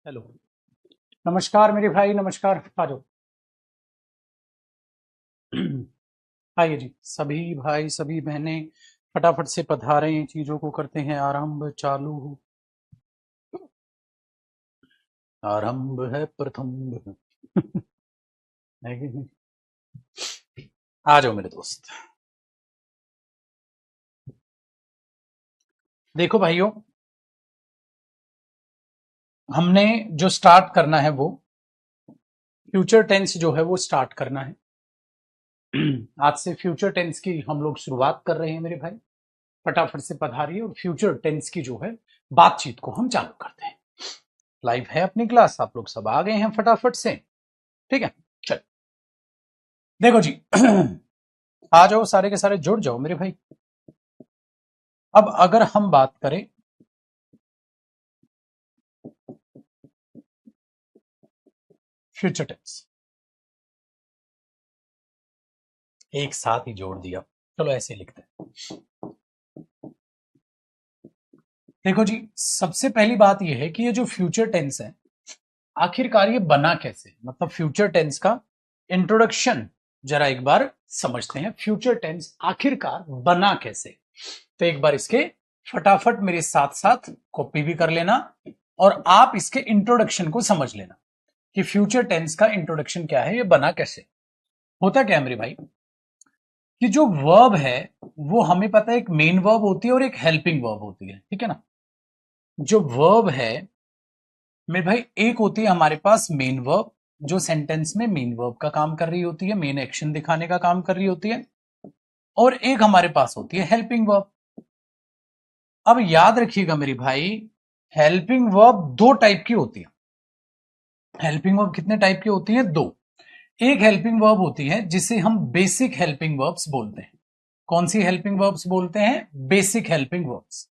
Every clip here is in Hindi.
हेलो। नमस्कार मेरे भाई, नमस्कार। आ जाओ। आइए जी, सभी भाई सभी बहनें फटाफट से पधारें, चीजों को करते हैं आरंभ। चालू आरंभ है प्रथम। है कि नहीं? आ जाओ मेरे दोस्त। देखो भाइयों, हमने जो स्टार्ट करना है वो फ्यूचर टेंस जो है वो स्टार्ट करना है। आज से फ्यूचर टेंस की हम लोग शुरुआत कर रहे हैं मेरे भाई। फटाफट से पधारिए और फ्यूचर टेंस की जो है बातचीत को हम चालू करते हैं। लाइव है अपनी क्लास, आप लोग सब आ गए हैं फटाफट से। ठीक है, चल। देखो जी, आ जाओ, सारे के सारे जुड़ जाओ मेरे भाई। अब अगर हम बात करें फ्यूचर टेंस, एक साथ ही जोड़ दिया, चलो ऐसे लिखते हैं। देखो जी, सबसे पहली बात यह है कि ये जो फ्यूचर टेंस है, आखिरकार ये बना कैसे, मतलब फ्यूचर टेंस का इंट्रोडक्शन जरा एक बार समझते हैं। फ्यूचर टेंस आखिरकार बना कैसे, तो एक बार इसके फटाफट मेरे साथ साथ कॉपी भी कर लेना और आप इसके इंट्रोडक्शन को समझ लेना कि फ्यूचर टेंस का इंट्रोडक्शन क्या है, ये बना कैसे। होता क्या है मेरे भाई, कि जो वर्ब है वो हमें पता है एक मेन वर्ब होती है और एक हेल्पिंग वर्ब होती है, ठीक है ना। जो वर्ब है मेरे भाई, एक होती है हमारे पास मेन वर्ब, जो सेंटेंस में मेन वर्ब का काम कर रही होती है, मेन एक्शन दिखाने का काम कर रही होती है। और एक हमारे पास होती है हेल्पिंग वर्ब। अब याद रखिएगा मेरी भाई, हेल्पिंग वर्ब दो टाइप की होती है। हेल्पिंग वर्ब कितने टाइप की होती है? दो। एक हेल्पिंग वर्ब होती है जिसे हम बेसिक हेल्पिंग वर्ब्स बोलते हैं। कौन सी हेल्पिंग वर्ब्स बोलते हैं? Basic helping verbs.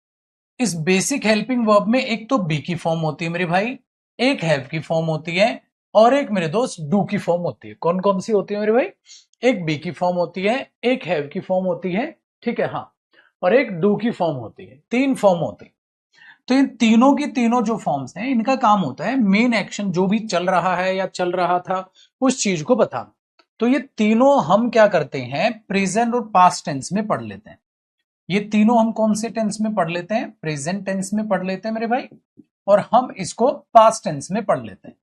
इस बेसिक हेल्पिंग वर्ब में एक तो बी की फॉर्म होती है मेरे भाई, एक हैव की फॉर्म होती है, और एक मेरे दोस्त डू की फॉर्म होती है। कौन कौन सी होती है मेरे भाई? एक बी की फॉर्म होती है, एक हैव की फॉर्म होती है, ठीक है, हाँ, और एक डू की फॉर्म होती है। तीन फॉर्म होती है। तो इन तीनों की तीनों जो फॉर्म्स हैं, इनका काम होता है मेन एक्शन जो भी चल रहा है या चल रहा था उस चीज को बताना। तो ये तीनों हम क्या करते हैं, प्रेजेंट और पास्ट टेंस में पढ़ लेते हैं। ये तीनों हम कौन से टेंस में पढ़ लेते हैं? प्रेजेंट टेंस में पढ़ लेते हैं मेरे भाई, और हम इसको पास्ट टेंस में पढ़ लेते हैं।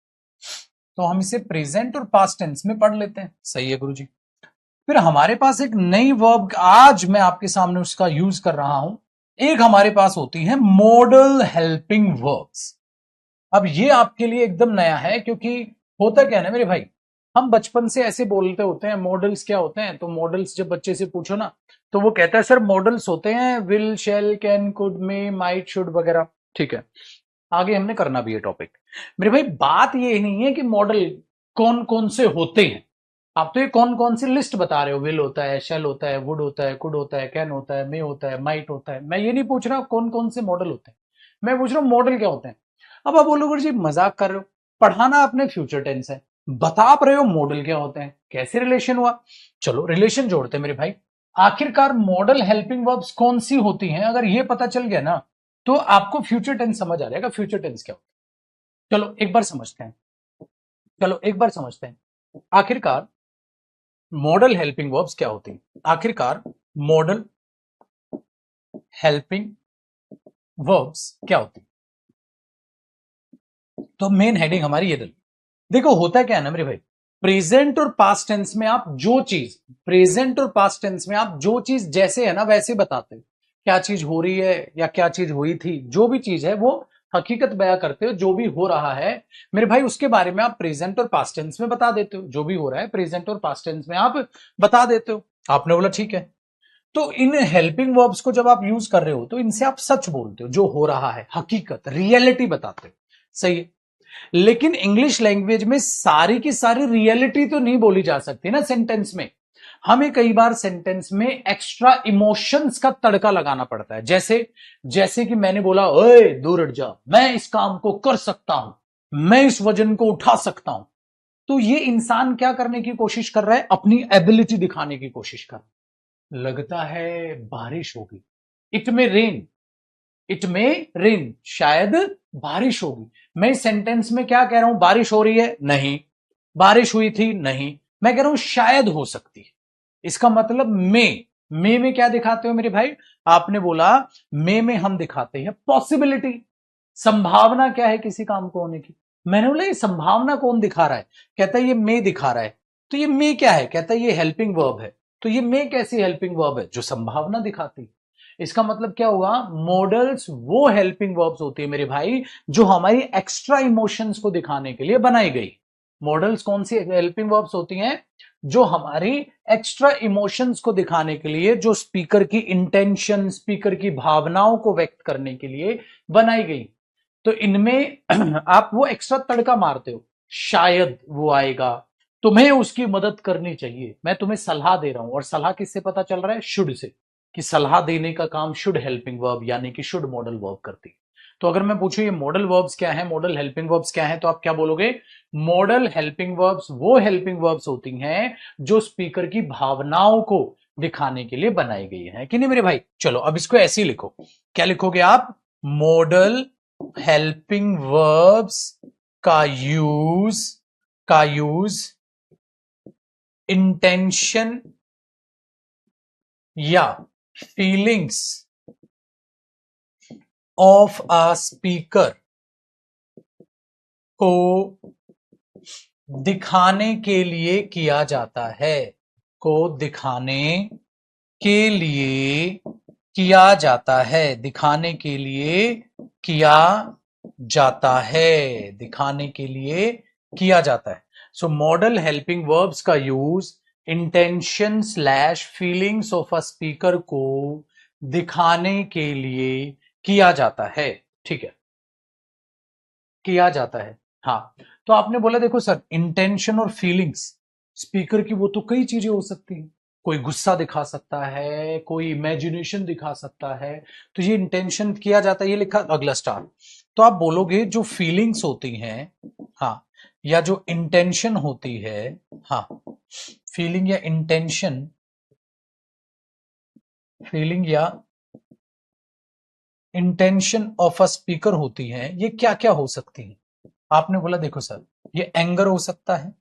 तो हम इसे प्रेजेंट और पास्ट टेंस में पढ़ लेते हैं, सही है गुरुजी। फिर हमारे पास एक नई वर्ब आज मैं आपके सामने उसका यूज कर रहा हूं। एक हमारे पास होती है मॉडल हेल्पिंग वर्ब्स। अब ये आपके लिए एकदम नया है, क्योंकि होता क्या है ना मेरे भाई, हम बचपन से ऐसे बोलते होते हैं मॉडल्स क्या होते हैं। तो मॉडल्स जब बच्चे से पूछो ना, तो वो कहता है सर मॉडल्स होते हैं will, shall, can, could, may, might, should वगैरह। ठीक है, आगे हमने करना भी है टॉपिक। मेरे भाई बात ये नहीं है कि मॉडल कौन कौन से होते हैं। आप तो ये कौन कौन सी लिस्ट बता रहे हो, विल होता है, शेल होता है, वुड होता है, कुड होता है, कैन होता है, मे होता है, माइट होता है। मैं ये नहीं पूछ रहा कौन कौन से मॉडल होते हैं, मैं पूछ रहा हूँ मॉडल क्या होते हैं। अब आप बोलोगे जी मजाक कर रहे हो, पढ़ाना आपने फ्यूचर टेंस है, बता आप रहे हो मॉडल क्या होते हैं, कैसे रिलेशन हुआ। चलो रिलेशन जोड़ते हैं मेरे भाई। आखिरकार मॉडल हेल्पिंग वर्ब्स कौन सी होती हैं, अगर ये पता चल गया ना, तो आपको फ्यूचर टेंस समझ आ जाएगा फ्यूचर टेंस क्या होता है। चलो एक बार समझते हैं, चलो एक बार समझते हैं। आखिरकार मॉडल हेल्पिंग वर्ब्स क्या होती हैं? आखिरकार मॉडल हेल्पिंग वर्ब्स क्या होती हैं? तो मेन हेडिंग हमारी ये देखो, होता क्या है ना मेरे भाई, प्रेजेंट और पास्ट टेंस में आप जो चीज, प्रेजेंट और पास्ट टेंस में आप जो चीज जैसे है ना वैसे बताते हो। क्या चीज हो रही है या क्या चीज हुई थी, जो भी चीज है वो हकीकत बयां करते हो। जो भी हो रहा है मेरे भाई, उसके बारे में आप प्रेजेंट और पास्ट टेंस में बता देते हो। जो भी हो रहा है प्रेजेंट और पास्ट टेंस में आप बता देते हो। आपने बोला ठीक है। तो इन हेल्पिंग वर्ब्स को जब आप यूज कर रहे हो तो इनसे आप सच बोलते हो, जो हो रहा है हकीकत, रियलिटी बताते हो, सही है। लेकिन इंग्लिश लैंग्वेज में सारी की सारी रियलिटी तो नहीं बोली जा सकती ना सेंटेंस में। हमें कई बार सेंटेंस में एक्स्ट्रा इमोशंस का तड़का लगाना पड़ता है। जैसे जैसे कि मैंने बोला, ओए दूर हट जा, मैं इस काम को कर सकता हूं, मैं इस वजन को उठा सकता हूं। तो ये इंसान क्या करने की कोशिश कर रहा है? अपनी एबिलिटी दिखाने की कोशिश कर रहा है। लगता है बारिश होगी, इट में रेन। इट मे रेन, शायद बारिश होगी। मैं इस सेंटेंस में क्या कह रहा हूं, बारिश हो रही है नहीं, बारिश हुई थी नहीं, मैं कह रहा हूं शायद हो सकती है। इसका मतलब मे में क्या दिखाते हो मेरे भाई, आपने बोला मे में हम दिखाते हैं पॉसिबिलिटी, संभावना क्या है किसी काम को होने की। मैंने बोला ये संभावना कौन दिखा रहा है, कहता है ये मे दिखा रहा है। तो ये मे क्या है, कहता है ये हेल्पिंग वर्ब है। तो ये मे कैसी हेल्पिंग वर्ब है, जो संभावना दिखाती है। इसका मतलब क्या होगा, मॉडल्स वो हेल्पिंग वर्ब्स होती है मेरे भाई जो हमारी एक्स्ट्रा इमोशंस को दिखाने के लिए बनाई गई। मॉडल्स कौन सी हेल्पिंग वर्ब्स होती हैं, जो हमारी एक्स्ट्रा इमोशंस को दिखाने के लिए, जो स्पीकर की इंटेंशन, स्पीकर की भावनाओं को व्यक्त करने के लिए बनाई गई। तो इनमें आप वो एक्स्ट्रा तड़का मारते हो, शायद वो आएगा, तुम्हें उसकी मदद करनी चाहिए, मैं तुम्हें सलाह दे रहा हूं। और सलाह किससे पता चल रहा है, शुड से, कि सलाह देने का काम शुड हेल्पिंग वर्ब यानी कि शुड मॉडल वर्ब करती है। तो अगर मैं पूछूं ये मॉडल वर्ब्स क्या है, मॉडल हेल्पिंग वर्ब्स क्या है, तो आप क्या बोलोगे, मॉडल हेल्पिंग वर्ब्स वो हेल्पिंग वर्ब्स होती हैं जो स्पीकर की भावनाओं को दिखाने के लिए बनाई गई है कि नहीं मेरे भाई। चलो अब इसको ऐसे ही लिखो, क्या लिखोगे आप, मॉडल हेल्पिंग वर्ब्स का यूज इंटेंशन या फीलिंग्स ऑफ अ स्पीकर को दिखाने के लिए किया जाता है, को दिखाने के लिए किया जाता है, दिखाने के लिए किया जाता है, दिखाने के लिए किया जाता है। सो मॉडल हेल्पिंग वर्ब्स का use intention slash feelings of a speaker को दिखाने के लिए किया जाता है। ठीक है, किया जाता है। हाँ, तो आपने बोला देखो सर इंटेंशन और फीलिंग्स स्पीकर की वो तो कई चीजें हो सकती हैं, कोई गुस्सा दिखा सकता है, कोई इमेजिनेशन दिखा सकता है, तो ये इंटेंशन किया जाता है, ये लिखा अगला स्टार। तो आप बोलोगे जो फीलिंग्स होती हैं, हाँ, या जो इंटेंशन होती है, हाँ, फीलिंग या इंटेंशन, फीलिंग या इंटेंशन ऑफ अ स्पीकर होती है, ये क्या क्या हो सकती है। आपने बोला देखो सर ये एंगर हो सकता है,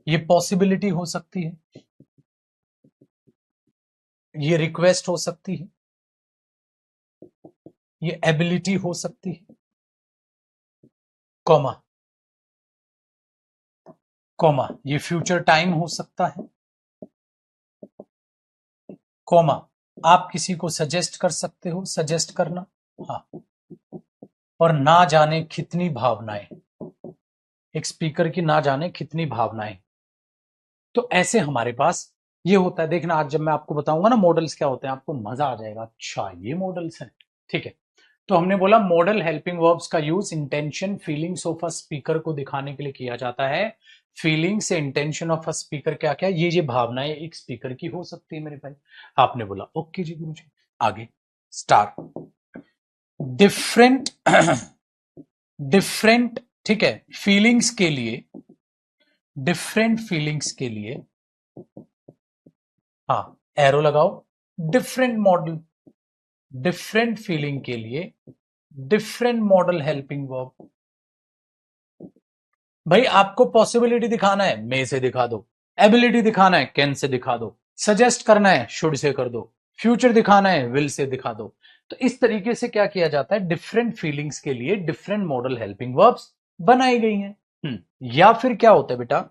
ये पॉसिबिलिटी हो सकती है, ये रिक्वेस्ट हो सकती है, ये एबिलिटी हो सकती है, कॉमा कॉमा ये फ्यूचर टाइम हो सकता है, कॉमा आप किसी को सजेस्ट कर सकते हो, सजेस्ट करना, हाँ, और ना जाने कितनी भावनाएं, एक स्पीकर की ना जाने कितनी भावनाएं। तो ऐसे हमारे पास ये होता है। देखना आज जब मैं आपको बताऊंगा ना मॉडल्स क्या होते हैं, आपको मजा आ जाएगा, अच्छा ये मॉडल्स हैं। ठीक है, तो हमने बोला मॉडल हेल्पिंग वर्ब्स का use intention feelings of a speaker को दिखाने के लिए किया जाता है। फीलिंग से इंटेंशन ऑफ अ स्पीकर क्या क्या, ये भावनाएं एक स्पीकर की हो सकती है मेरे भाई। आपने बोला ओके जी गुरुजी, आगे स्टार डिफरेंट डिफरेंट, ठीक है, फीलिंग्स के लिए, डिफरेंट फीलिंग्स के लिए, हाँ, एरो लगाओ, डिफरेंट मॉडल, डिफरेंट फीलिंग के लिए डिफरेंट मॉडल हेल्पिंग वर्ब। भाई आपको पॉसिबिलिटी दिखाना है, मे से दिखा दो, एबिलिटी दिखाना है, कैन से दिखा दो, सजेस्ट करना है, शुड से कर दो, फ्यूचर दिखाना है, विल से दिखा दो। तो इस तरीके से क्या किया जाता है, डिफरेंट फीलिंग्स के लिए डिफरेंट मॉडल हेल्पिंग वर्ब्स बनाई गई हैं। या फिर क्या होता है बेटा,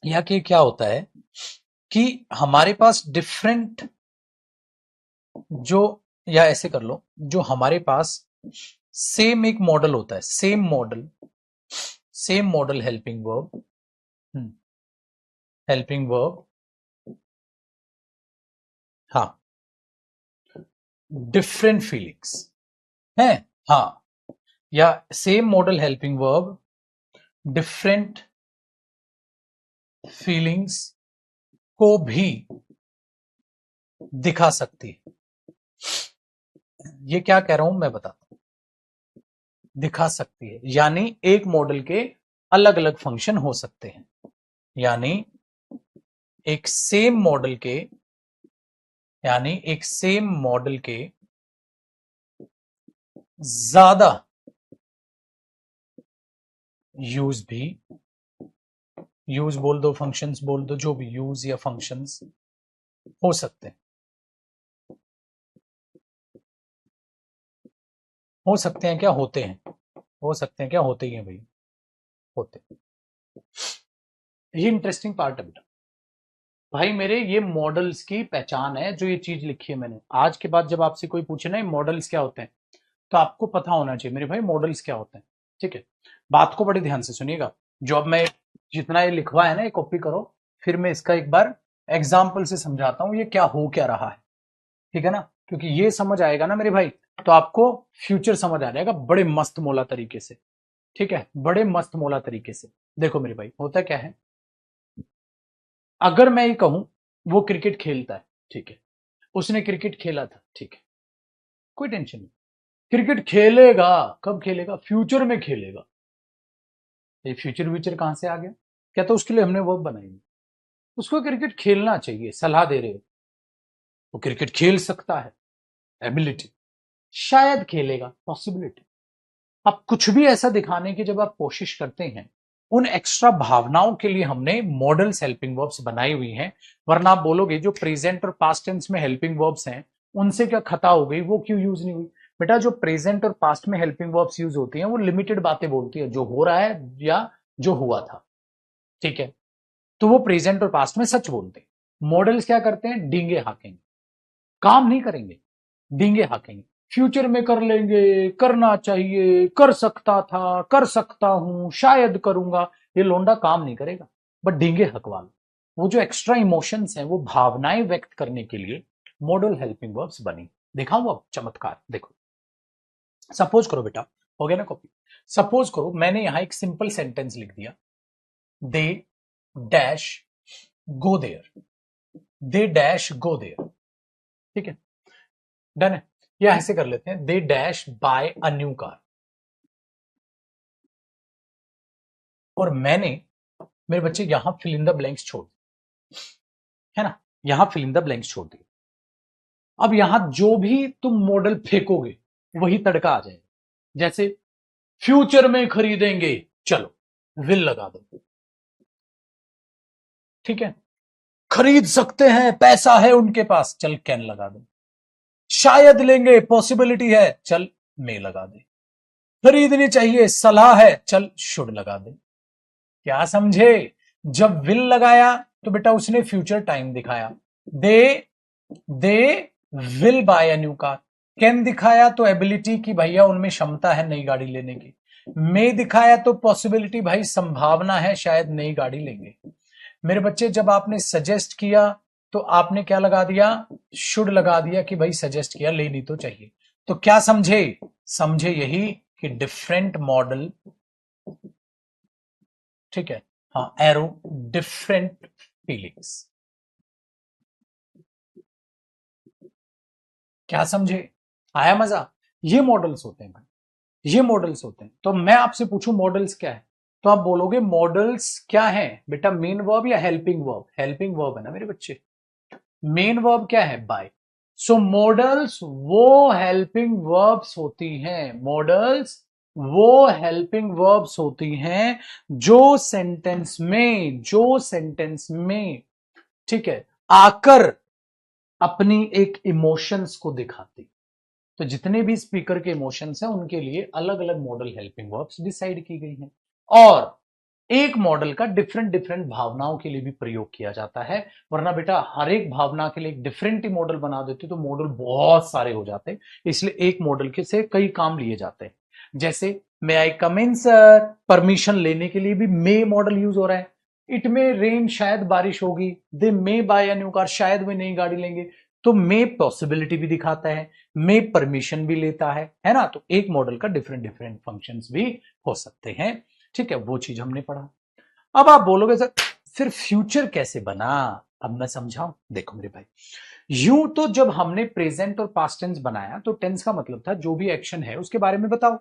या कि क्या होता है कि हमारे पास डिफरेंट जो, या ऐसे कर लो, जो हमारे पास सेम एक मॉडल होता है, same model helping verb, helping verb, हाँ, डिफरेंट फीलिंग्स है, हाँ, या same model helping verb different feelings को भी दिखा सकती है। ये क्या कह रहा हूं मैं बताता हूं, दिखा सकती है यानी एक मॉडल के अलग अलग फंक्शन हो सकते हैं, यानी एक सेम मॉडल के, यानी एक सेम मॉडल के ज्यादा यूज भी, यूज बोल दो, फंक्शंस बोल दो, जो भी यूज या फंक्शंस हो सकते हैं, हो सकते हैं क्या, होते हैं, हो सकते हैं क्या, होते ही हैं भाई, होते हैं। ये इंटरेस्टिंग पार्ट है बेटा। भाई मेरे ये मॉडल्स की पहचान है, जो ये चीज लिखी है मैंने। आज के बाद जब आपसे कोई पूछे ना मॉडल्स क्या होते हैं, तो आपको पता होना चाहिए मेरे भाई मॉडल्स क्या होते हैं। ठीक है, बात को बड़े ध्यान से सुनिएगा। जो अब मैं जितना ये लिखवा है ना, ये कॉपी करो, फिर मैं इसका एक बार एग्जाम्पल से समझाता हूं ये क्या हो क्या रहा है। ठीक है ना, क्योंकि ये समझ आएगा ना मेरे भाई, तो आपको फ्यूचर समझ आ जाएगा बड़े मस्त मोला तरीके से। ठीक है, बड़े मस्त मोला तरीके से। देखो मेरे भाई, होता क्या है, अगर मैं ये कहूं वो क्रिकेट खेलता है, ठीक है, उसने क्रिकेट खेला था, ठीक है, कोई टेंशन नहीं, क्रिकेट खेलेगा, कब खेलेगा, फ्यूचर में खेलेगा। ये फ्यूचर व्यूचर कहां से आ गया, क्या तो उसके लिए हमने वर्ब बनाई है। उसको क्रिकेट खेलना चाहिए, सलाह दे रहे हो, वो क्रिकेट खेल सकता है, एबिलिटी, शायद खेलेगा, पॉसिबिलिटी। अब कुछ भी ऐसा दिखाने की जब आप कोशिश करते हैं, उन एक्स्ट्रा भावनाओं के लिए हमने मॉडल्स हेल्पिंग वर्ब्स बनाई हुई हैं। वरना आप बोलोगे जो प्रेजेंट और पास्ट टेंस में हेल्पिंग वर्ब्स हैं उनसे क्या खता हो गई, वो क्यों यूज नहीं हुई। बेटा जो प्रेजेंट और पास्ट में हेल्पिंग वर्ब्स यूज होती हैं वो लिमिटेड बातें बोलती है, जो हो रहा है या जो हुआ था। ठीक है, तो वो प्रेजेंट और पास्ट में सच बोलते हैं। मॉडल्स क्या करते हैं, डींगे हाकेंगे, काम नहीं करेंगे, डींगे हाकेंगे, फ्यूचर में कर लेंगे, करना चाहिए, कर सकता था, कर सकता हूं, शायद करूंगा। ये लोंडा काम नहीं करेगा, बट डींगे हकवा लो। वो जो एक्स्ट्रा इमोशंस हैं, वो भावनाएं व्यक्त करने के लिए मॉडल हेल्पिंग वर्ब्स बनी। दिखाऊं अब चमत्कार, देखो। सपोज करो बेटा, हो गया ना कॉपी। सपोज करो मैंने यहां एक सिंपल सेंटेंस लिख दिया, they dash go there, they dash go there. ठीक है, डन है। या ऐसे कर लेते हैं, they dash buy a new car. और मैंने मेरे बच्चे यहां फिल इन द ब्लैंक्स छोड़ दिए, है ना, यहां फिल इन द ब्लैंक्स छोड़ दिए। अब यहां जो भी तुम मॉडल फेंकोगे वही तड़का आ जाएगा। जैसे फ्यूचर में खरीदेंगे, चलो विल लगा दो। ठीक है, खरीद सकते हैं, पैसा है उनके पास, चल कैन लगा दो। शायद लेंगे, पॉसिबिलिटी है, चल मे लगा दे। खरीदनी चाहिए, सलाह है, चल शुड लगा दे। क्या समझे, जब विल लगाया तो बेटा उसने फ्यूचर टाइम दिखाया। They they will buy a new car. Can दिखाया तो एबिलिटी की भैया उनमें क्षमता है नई गाड़ी लेने की। मे दिखाया तो पॉसिबिलिटी, भाई संभावना है शायद नई गाड़ी लेंगे। मेरे बच्चे जब आपने सजेस्ट किया तो आपने क्या लगा दिया, शुड लगा दिया कि भाई सजेस्ट किया, लेनी तो चाहिए। तो क्या समझे, समझे यही कि डिफरेंट मॉडल, ठीक है, हाँ एरो, डिफरेंट फीलिंग्स। क्या समझे, आया मजा। ये मॉडल्स होते हैं भाई, ये मॉडल्स होते हैं। तो मैं आपसे पूछूं मॉडल्स क्या है, तो आप बोलोगे मॉडल्स क्या है बेटा, मेन वर्ब या हेल्पिंग वर्ब, हेल्पिंग वर्ब है ना मेरे बच्चे। मेन वर्ब क्या है, बाय। सो मॉडल्स वो हेल्पिंग वर्ब्स होती हैं, मॉडल्स वो हेल्पिंग वर्ब्स होती हैं जो सेंटेंस में, जो सेंटेंस में, ठीक है, आकर अपनी एक इमोशंस को दिखाती। तो जितने भी स्पीकर के इमोशंस हैं उनके लिए अलग अलग मॉडल हेल्पिंग वर्ब्स डिसाइड की गई हैं। और एक मॉडल का डिफरेंट डिफरेंट भावनाओं के लिए भी प्रयोग किया जाता है। वरना बेटा हर एक भावना के लिए एक डिफरेंट ही मॉडल बना देते तो मॉडल बहुत सारे हो जाते, इसलिए एक मॉडल के से कई काम लिए जाते हैं। जैसे मे आई कम इन सर, परमिशन लेने के लिए भी मे मॉडल यूज हो रहा है। इट मे रेन, शायद बारिश होगी। दे मे बाय अ न्यू कार, शायद वे नई गाड़ी लेंगे। तो मे पॉसिबिलिटी भी दिखाता है, मे परमिशन भी लेता है ना। तो एक मॉडल का डिफरेंट डिफरेंट फंक्शंस भी हो सकते हैं। ठीक है, वो चीज हमने पढ़ा। अब आप बोलोगे सर फिर फ्यूचर कैसे बना, अब मैं समझाऊं। देखो मेरे भाई, यूं तो जब हमने प्रेजेंट और पास्ट टेंस बनाया तो टेंस का मतलब था जो भी एक्शन है उसके बारे में बताओ।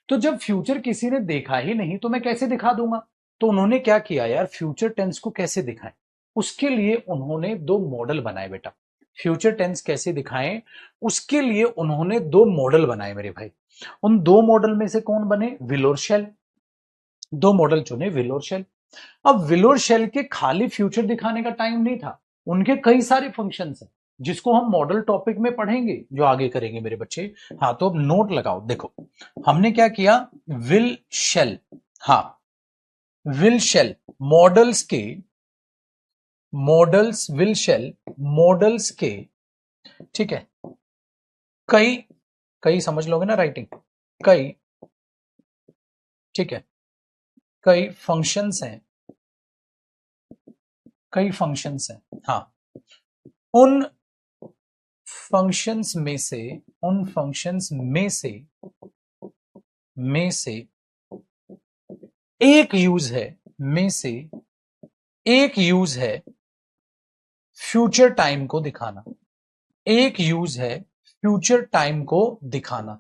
तो जब फ्यूचर किसी ने देखा ही नहीं तो मैं कैसे दिखा दूंगा। तो उन्होंने क्या किया यार, फ्यूचर टेंस को कैसे दिखाएं, उसके लिए उन्होंने दो मॉडल बनाए बेटा। फ्यूचर टेंस कैसे दिखाएं, उसके लिए उन्होंने दो मॉडल बनाए मेरे भाई। उन दो मॉडल में से कौन बने? विल और शेल। दो मॉडल चुने, विल और शेल। अब विल और शेल के खाली फ्यूचर दिखाने का टाइम नहीं था, उनके कई सारे फंक्शंस हैं जिसको हम मॉडल टॉपिक में पढ़ेंगे, जो आगे करेंगे मेरे बच्चे। हाँ, तो अब नोट लगाओ। देखो हमने क्या किया, विल शेल, हाँ विल शेल मॉडल्स के, मॉडल्स विल शेल मॉडल्स के, ठीक है, कई, कई समझ लोगे ना राइटिंग, कई, ठीक है, कई फंक्शंस हैं, कई फंक्शंस हैं, हाँ उन फंक्शंस में से, उन फंक्शंस में से एक यूज है, में से एक यूज है फ्यूचर टाइम को दिखाना, एक यूज है फ्यूचर टाइम को दिखाना,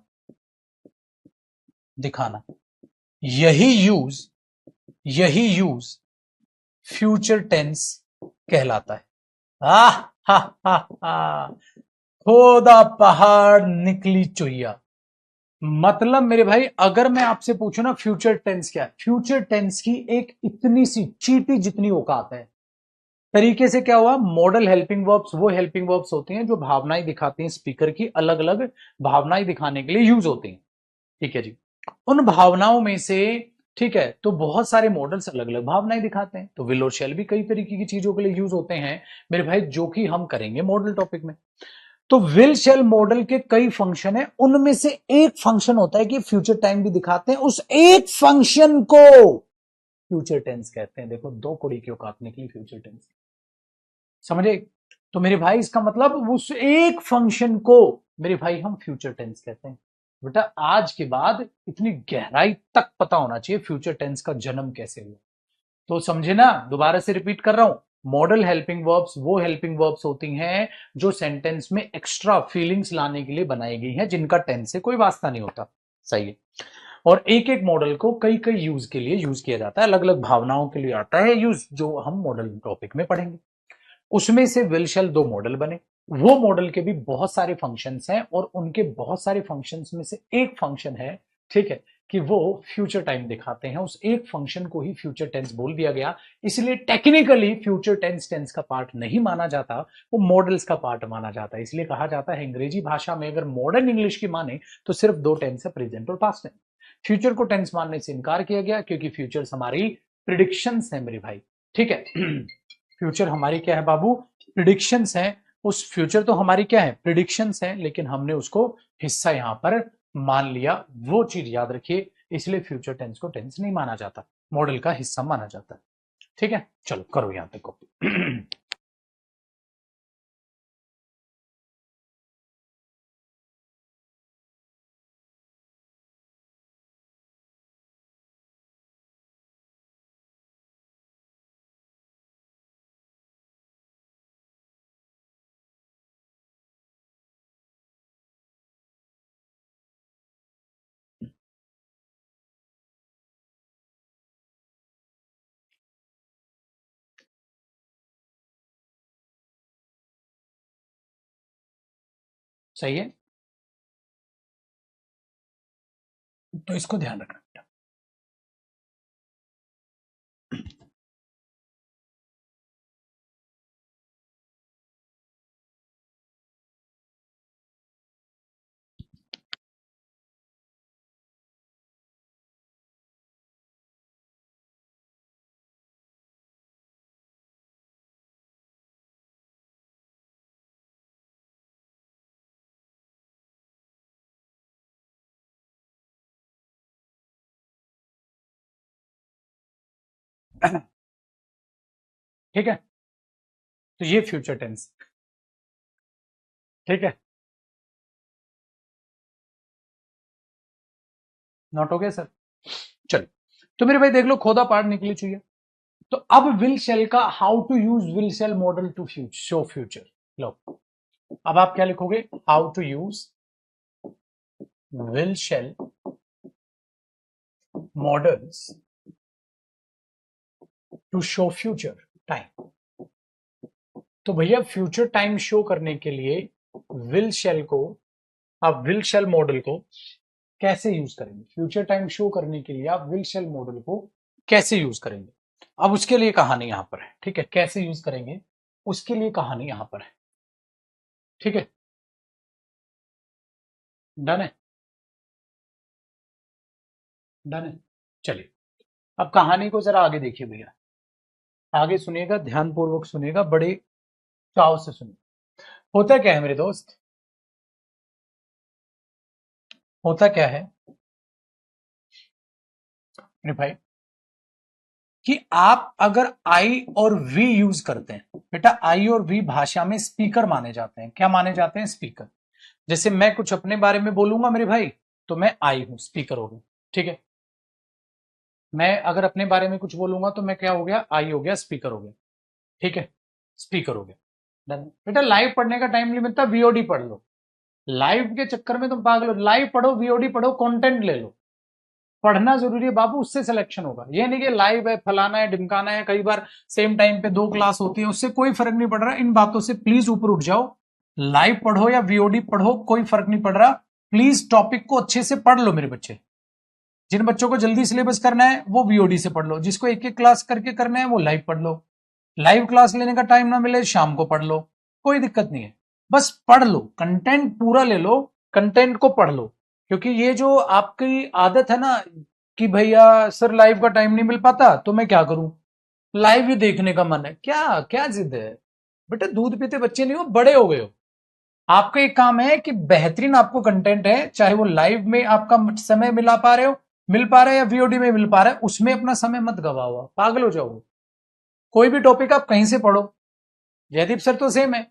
दिखाना। यही यूज, यही यूज फ्यूचर टेंस कहलाता है। आह हा हा हा, खोदा पहाड़ निकली चुईया। मतलब मेरे भाई अगर मैं आपसे पूछूं ना फ्यूचर टेंस क्या है, फ्यूचर टेंस की एक इतनी सी चींटी जितनी औकात है। तरीके से क्या हुआ, मॉडल हेल्पिंग वर्ब्स वो हेल्पिंग वर्ब्स होते हैं जो भावनाएं दिखाते हैं, स्पीकर की अलग अलग भावनाएं दिखाने के लिए यूज होते हैं, ठीक है जी। उन भावनाओं में से, ठीक है, तो बहुत सारे मॉडल्स अलग अलग भावनाएं दिखाते हैं, तो विल और शेल भी कई तरीके की चीजों के लिए यूज होते हैं मेरे भाई, जो कि हम करेंगे मॉडल टॉपिक में। तो विल शेल मॉडल के कई फंक्शन है, उनमें से एक फंक्शन होता है कि फ्यूचर टाइम भी दिखाते हैं, उस एक फंक्शन को फ्यूचर टेंस कहते हैं। देखो दो कुड़ी की औकात निकली फ्यूचर टेंस, समझे? तो मेरे भाई इसका मतलब उस एक फंक्शन को मेरे भाई हम फ्यूचर टेंस कहते हैं। बेटा आज के बाद इतनी गहराई तक पता होना चाहिए फ्यूचर टेंस का जन्म कैसे हुआ। तो समझे ना, दोबारा से रिपीट कर रहा हूं, मॉडल हेल्पिंग वर्ब्स वो हेल्पिंग वर्ब्स होती हैं जो सेंटेंस में एक्स्ट्रा फीलिंग्स लाने के लिए बनाई गई हैं, जिनका टेंस से कोई वास्ता नहीं होता, सही है। और एक एक मॉडल को कई कई यूज के लिए यूज किया जाता है, अलग अलग भावनाओं के लिए आता है यूज, जो हम मॉडल टॉपिक में पढ़ेंगे। उसमें से विल शेल दो मॉडल बने, वो मॉडल के भी बहुत सारे फंक्शंस हैं, और उनके बहुत सारे फंक्शंस में से एक फंक्शन है, ठीक है, कि वो फ्यूचर टाइम दिखाते हैं, उस एक फंक्शन को ही फ्यूचर टेंस बोल दिया गया। इसलिए टेक्निकली फ्यूचर टेंस टेंस का पार्ट नहीं माना जाता, वो मॉडल्स का पार्ट माना जाता है। इसलिए कहा जाता है अंग्रेजी भाषा में अगर मॉडर्न इंग्लिश की माने तो सिर्फ दो टेंस है, प्रेजेंट और पास्ट टेंस। फ्यूचर को टेंस मानने से इनकार किया गया क्योंकि फ्यूचर्स हमारी प्रिडिक्शंस है मेरे भाई, ठीक है। फ्यूचर हमारी क्या है बाबू, प्रिडिक्शंस है। उस फ्यूचर तो हमारी क्या है, प्रिडिक्शंस है, लेकिन हमने उसको हिस्सा यहां पर मान लिया, वो चीज याद रखिए। इसलिए फ्यूचर टेंस को टेंस नहीं माना जाता, मॉडल का हिस्सा माना जाता है, ठीक है। चलो करो यहां तक कॉपी। सही है, तो इसको ध्यान रखना बेटा। ठीक है, तो ये फ्यूचर टेंस, ठीक है, नोट हो गया सर? चलो, तो मेरे भाई देख लो, खोदा पार्ट निकली चाहिए। तो अब विल शेल का how to use will shall model to show future. लो, अब आप क्या लिखोगे, how to use will shall models to show future time. तो भैया फ्यूचर टाइम शो करने के लिए विल शेल को, आप विल शेल मॉडल को कैसे यूज करेंगे, फ्यूचर टाइम शो करने के लिए आप विल शेल मॉडल को कैसे यूज करेंगे। अब उसके लिए कहानी यहां पर है, ठीक है, कैसे यूज करेंगे उसके लिए कहानी यहां पर है, ठीक है, डन है, डन है। चलिए अब कहानी को जरा आगे देखिए भैया, आगे सुनिएगा, ध्यानपूर्वक सुनिएगा, बड़े चाव से सुनिए। होता क्या है मेरे दोस्त, होता क्या है मेरे भाई कि आप अगर आई और वी यूज करते हैं, बेटा आई और वी भाषा में स्पीकर माने जाते हैं, क्या माने जाते हैं, स्पीकर। जैसे मैं कुछ अपने बारे में बोलूंगा मेरे भाई तो मैं आई हूं, स्पीकर हो गया, ठीक है। मैं अगर अपने बारे में कुछ बोलूंगा तो मैं क्या हो गया, आई हो गया, स्पीकर हो गया, ठीक है, स्पीकर हो गया। डन। बेटा लाइव पढ़ने का टाइम नहीं मिलता, वीओडी पढ़ लो, लाइव के चक्कर में तुम पागल हो, लाइव पढ़ो, वीओडी पढ़ो, कंटेंट ले लो, पढ़ना जरूरी है बाबू, उससे सिलेक्शन होगा। ये नहीं कि लाइव है, फलाना है, ढिमकाना है, कई बार सेम टाइम पे दो क्लास होती है, उससे कोई फर्क नहीं पड़ रहा, इन बातों से प्लीज ऊपर उठ जाओ। लाइव पढ़ो या वीओडी पढ़ो, कोई फर्क नहीं पड़ रहा, प्लीज टॉपिक को अच्छे से पढ़ लो मेरे बच्चे। जिन बच्चों को जल्दी सिलेबस करना है वो वीओडी से पढ़ लो, जिसको एक एक क्लास करके करना है वो लाइव पढ़ लो, लाइव क्लास लेने का टाइम ना मिले शाम को पढ़ लो, कोई दिक्कत नहीं है, बस पढ़ लो, कंटेंट पूरा ले लो, कंटेंट को पढ़ लो। क्योंकि ये जो आपकी आदत है ना कि भैया सर लाइव का टाइम नहीं मिल पाता तो मैं क्या करूं, लाइव ही देखने का मन है, क्या क्या जिद है बेटा, दूध पीते बच्चे नहीं हो, बड़े हो गए हो। आपका एक काम है कि बेहतरीन आपको कंटेंट है, चाहे वो लाइव में आपका समय मिला पा रहे हो, मिल पा रहा है, या वीओडी में मिल पा रहा है, उसमें अपना समय मत गवाओ, पागल हो जाओगे। कोई भी टॉपिक आप कहीं से पढ़ो, जयदीप सर तो सेम है,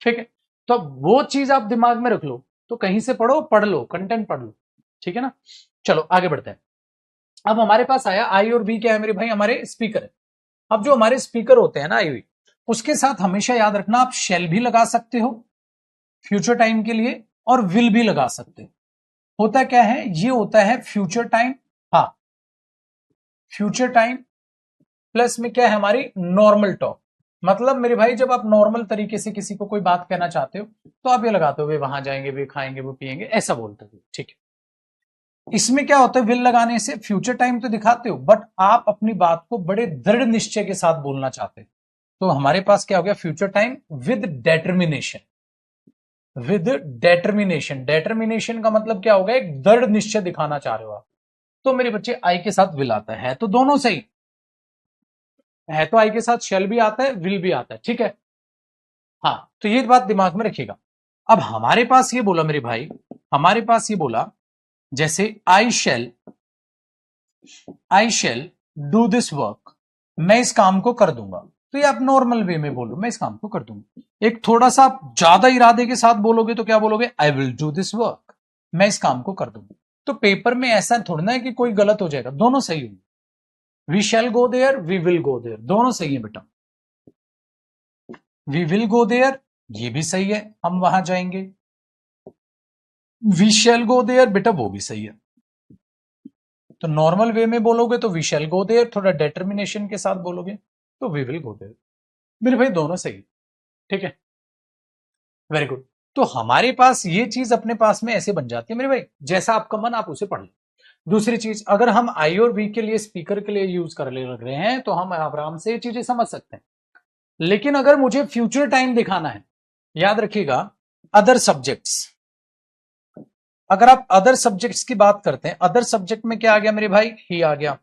ठीक है, तो अब वो चीज आप दिमाग में रख लो, तो कहीं से पढ़ो, पढ़ लो, कंटेंट पढ़ लो, ठीक है ना। चलो आगे बढ़ते हैं। अब हमारे पास आया आई और वी, क्या है मेरे भाई, हमारे स्पीकर है। अब जो हमारे स्पीकर होते हैं ना आई वी, उसके साथ हमेशा याद रखना आप शेल भी लगा सकते हो फ्यूचर टाइम के लिए, और विल भी लगा सकते हो। होता क्या है, ये होता है फ्यूचर टाइम, हाँ, फ्यूचर टाइम प्लस में क्या है हमारी नॉर्मल टॉक। मतलब मेरे भाई जब आप नॉर्मल तरीके से किसी को कोई बात कहना चाहते हो तो आप ये लगाते हो वे वहां जाएंगे, वे खाएंगे, वो पिएंगे, ऐसा बोलते हो, ठीक है। इसमें क्या होता है, विल लगाने से फ्यूचर टाइम तो दिखाते हो बट आप अपनी बात को बड़े दृढ़ निश्चय के साथ बोलना चाहते हो। तो हमारे पास क्या हो गया, future time with determination, with determination. Determination का मतलब क्या होगा, एक दृढ़ निश्चय दिखाना चाह रहे हो आप। तो मेरे बच्चे आई के साथ विल आता है तो दोनों सही है, तो आई के साथ शेल भी आता है, विल भी आता है, ठीक है। हाँ, तो ये बात दिमाग में रखिएगा। अब हमारे पास ये बोला मेरे भाई, हमारे पास ये बोला जैसे I shall do this work, मैं इस काम को कर दूंगा। तो ये आप नॉर्मल वे में बोलो, मैं इस काम को कर दूंगा। एक थोड़ा सा आप ज्यादा इरादे के साथ बोलोगे तो क्या बोलोगे, I will do this work, मैं इस काम को कर दूंगा। तो पेपर में ऐसा थोड़ा ना है कि कोई गलत हो जाएगा, दोनों सही होंगे। We shall go there, we will go there, दोनों सही है बेटा। वी विल गो देयर, ये भी सही है, हम वहां जाएंगे। वी शैल गो देयर, बेटा वो भी सही है। तो नॉर्मल वे में बोलोगे तो वी शैल गो देयर, थोड़ा डिटर्मिनेशन के साथ बोलोगे तो वी विल गो देयर। मेरे भाई दोनों सही, ठीक है, वेरी गुड। तो हमारे पास ये चीज अपने पास में ऐसे बन जाती है मेरे भाई, जैसा आपका मन आप उसे पढ़ लो। दूसरी चीज, अगर हम आई और वी के लिए स्पीकर के लिए यूज कर ले लग रहे हैं तो हम आराम से ये चीजें समझ सकते हैं। लेकिन अगर मुझे फ्यूचर टाइम दिखाना है, याद रखिएगा, अदर सब्जेक्ट्स, अगर आप अदर सब्जेक्ट्स की बात करते हैं, अदर सब्जेक्ट में क्या आ गया मेरे भाई, ही आ गया,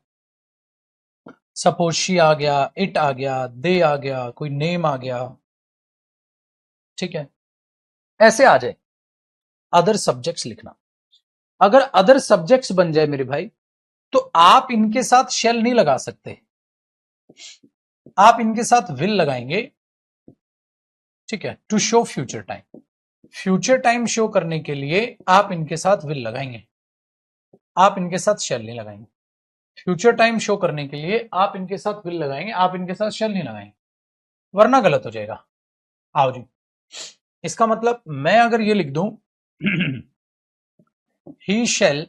सपोज शी आ गया, इट आ गया, दे आ गया, कोई नेम आ गया, ठीक है, ऐसे आ जाए अदर सब्जेक्ट्स लिखना। अगर अदर सब्जेक्ट्स बन जाए मेरे भाई तो आप इनके साथ शेल नहीं लगा सकते, आप इनके साथ विल लगाएंगे, ठीक है, to show future time. Future time show करने के लिए आप इनके साथ विल लगाएंगे, आप इनके साथ शेल नहीं लगाएंगे। फ्यूचर टाइम शो करने के लिए आप इनके साथ विल लगाएंगे, आप इनके साथ शेल नहीं लगाएंगे, वरना गलत हो जाएगा। आओ जी, इसका मतलब मैं अगर ये लिख दूं he shall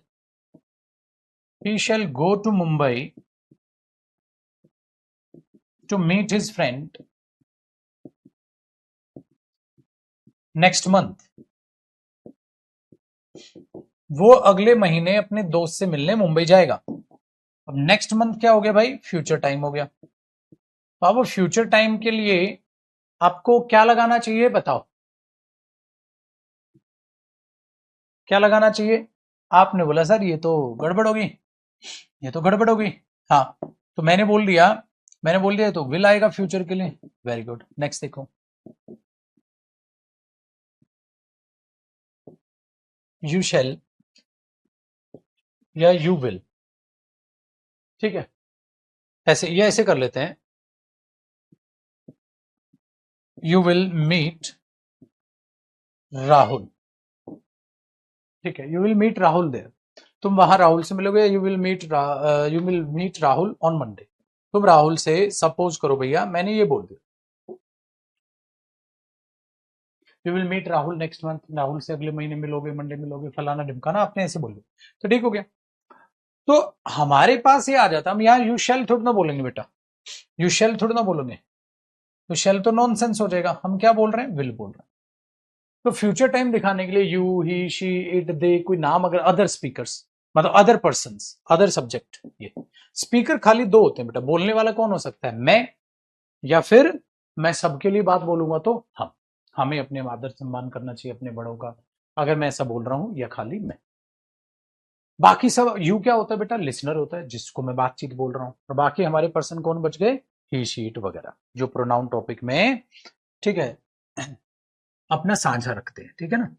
go to Mumbai to meet his friend next month, वो अगले महीने अपने दोस्त से मिलने मुंबई जाएगा। अब नेक्स्ट मंथ क्या हो गया भाई, फ्यूचर टाइम हो गया। तो अब फ्यूचर टाइम के लिए आपको क्या लगाना चाहिए बताओ, क्या लगाना चाहिए? आपने बोला सर ये तो गड़बड़ होगी, ये तो गड़बड़ होगी। हाँ, तो मैंने बोल दिया तो विल आएगा फ्यूचर के लिए। वेरी गुड, नेक्स्ट देखो, यू शैल या यू विल, ठीक है, ऐसे ये ऐसे कर लेते हैं, यू विल मीट राहुल, ठीक है, you will meet Rahul there, तुम वहां राहुल से मिलोगे, you will meet Rahul on Monday. तुम राहुल से सपोज करो भैया मैंने ये बोल दिया you will meet Rahul next month, Rahul से अगले महीने मिलोगे, मंडे मिलोगे, फलाना ढिमकाना, आपने ऐसे बोल दिया तो ठीक हो गया। तो हमारे पास ये आ जाता, हम यहाँ यू शैल थोड़ा ना बोलेंगे बेटा, यू शैल थोड़ा ना बोलेंगे, तो शैल तो नॉनसेंस हो जाएगा, हम क्या बोल रहे हैं, विल बोल रहे हैं। तो फ्यूचर टाइम दिखाने के लिए यू, ही, शी, इट, दे, कोई नाम अगर अदर स्पीकर्स, मतलब अदर पर्सन, अदर सब्जेक्ट, ये स्पीकर खाली दो होते हैं बेटा, बोलने वाला कौन हो सकता है, मैं, या फिर मैं सबके लिए बात बोलूंगा तो हम, हमें अपने आदर सम्मान करना चाहिए अपने बड़ों का, अगर मैं ऐसा बोल रहा हूं, या खाली मैं। बाकी सब यू क्या होता है बेटा, लिसनर होता है जिसको मैं बातचीत बोल रहा हूं, और बाकी हमारे पर्सन कौन बच गए, ही, शी, इट वगैरह, जो प्रोनाउन टॉपिक में, ठीक है, अपना साझा रखते हैं, ठीक है ना।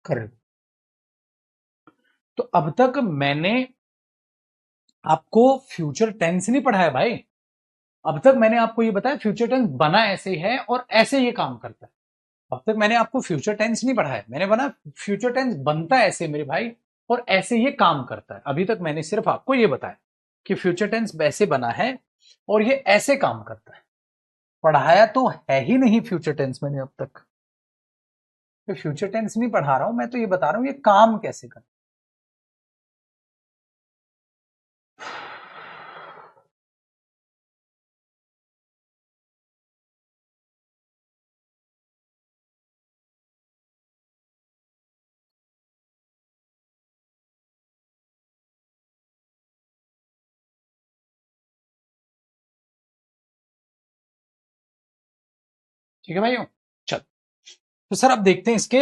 करेक्ट। तो अब तक मैंने आपको फ्यूचर टेंस नहीं पढ़ाया भाई, अब तक मैंने आपको ये बताया फ्यूचर टेंस बना ऐसे है और ऐसे ये काम करता है। अब तक मैंने आपको फ्यूचर टेंस नहीं पढ़ाया, मैंने बना फ्यूचर टेंस बनता है ऐसे मेरे भाई, और ऐसे ये काम करता है। अभी तक मैंने सिर्फ आपको ये बताया कि फ्यूचर टेंस वैसे बना है और ये ऐसे काम करता है, पढ़ाया तो है ही नहीं फ्यूचर टेंस मैंने अब तक। तो फ्यूचर टेंस नहीं पढ़ा रहा हूं मैं, तो ये बता रहा हूं ये काम कैसे करता है। ठीक है भाइयों, चल, तो सर अब देखते हैं इसके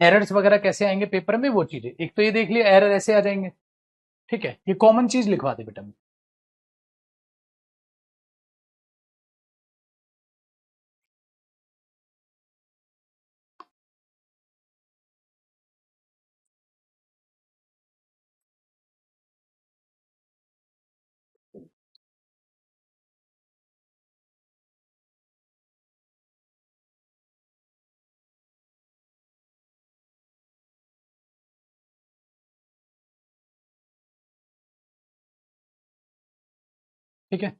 एरर्स वगैरह कैसे आएंगे पेपर में, वो चीजें, एक तो ये देख लिया एरर ऐसे आ जाएंगे, ठीक है, ये कॉमन चीज लिखवा दे बेटा। ठीक है,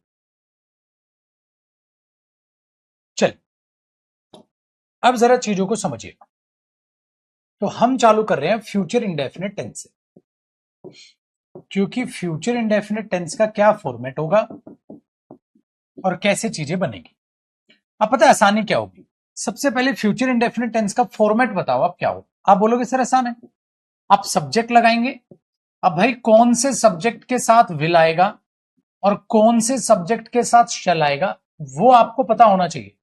चल, अब जरा चीजों को समझिए। तो हम चालू कर रहे हैं फ्यूचर इंडेफिनिट टेंस से, क्योंकि फ्यूचर इंडेफिनिट टेंस का क्या फॉर्मेट होगा और कैसे चीजें बनेगी। अब पता है आसानी क्या होगी, सबसे पहले फ्यूचर इंडेफिनिट टेंस का फॉर्मेट बताओ आप क्या हो। आप बोलोगे सर आसान है, आप सब्जेक्ट लगाएंगे, अब भाई कौन से सब्जेक्ट के साथ विल आएगा और कौन से सब्जेक्ट के साथ शैल आएगा वो आपको पता होना चाहिए,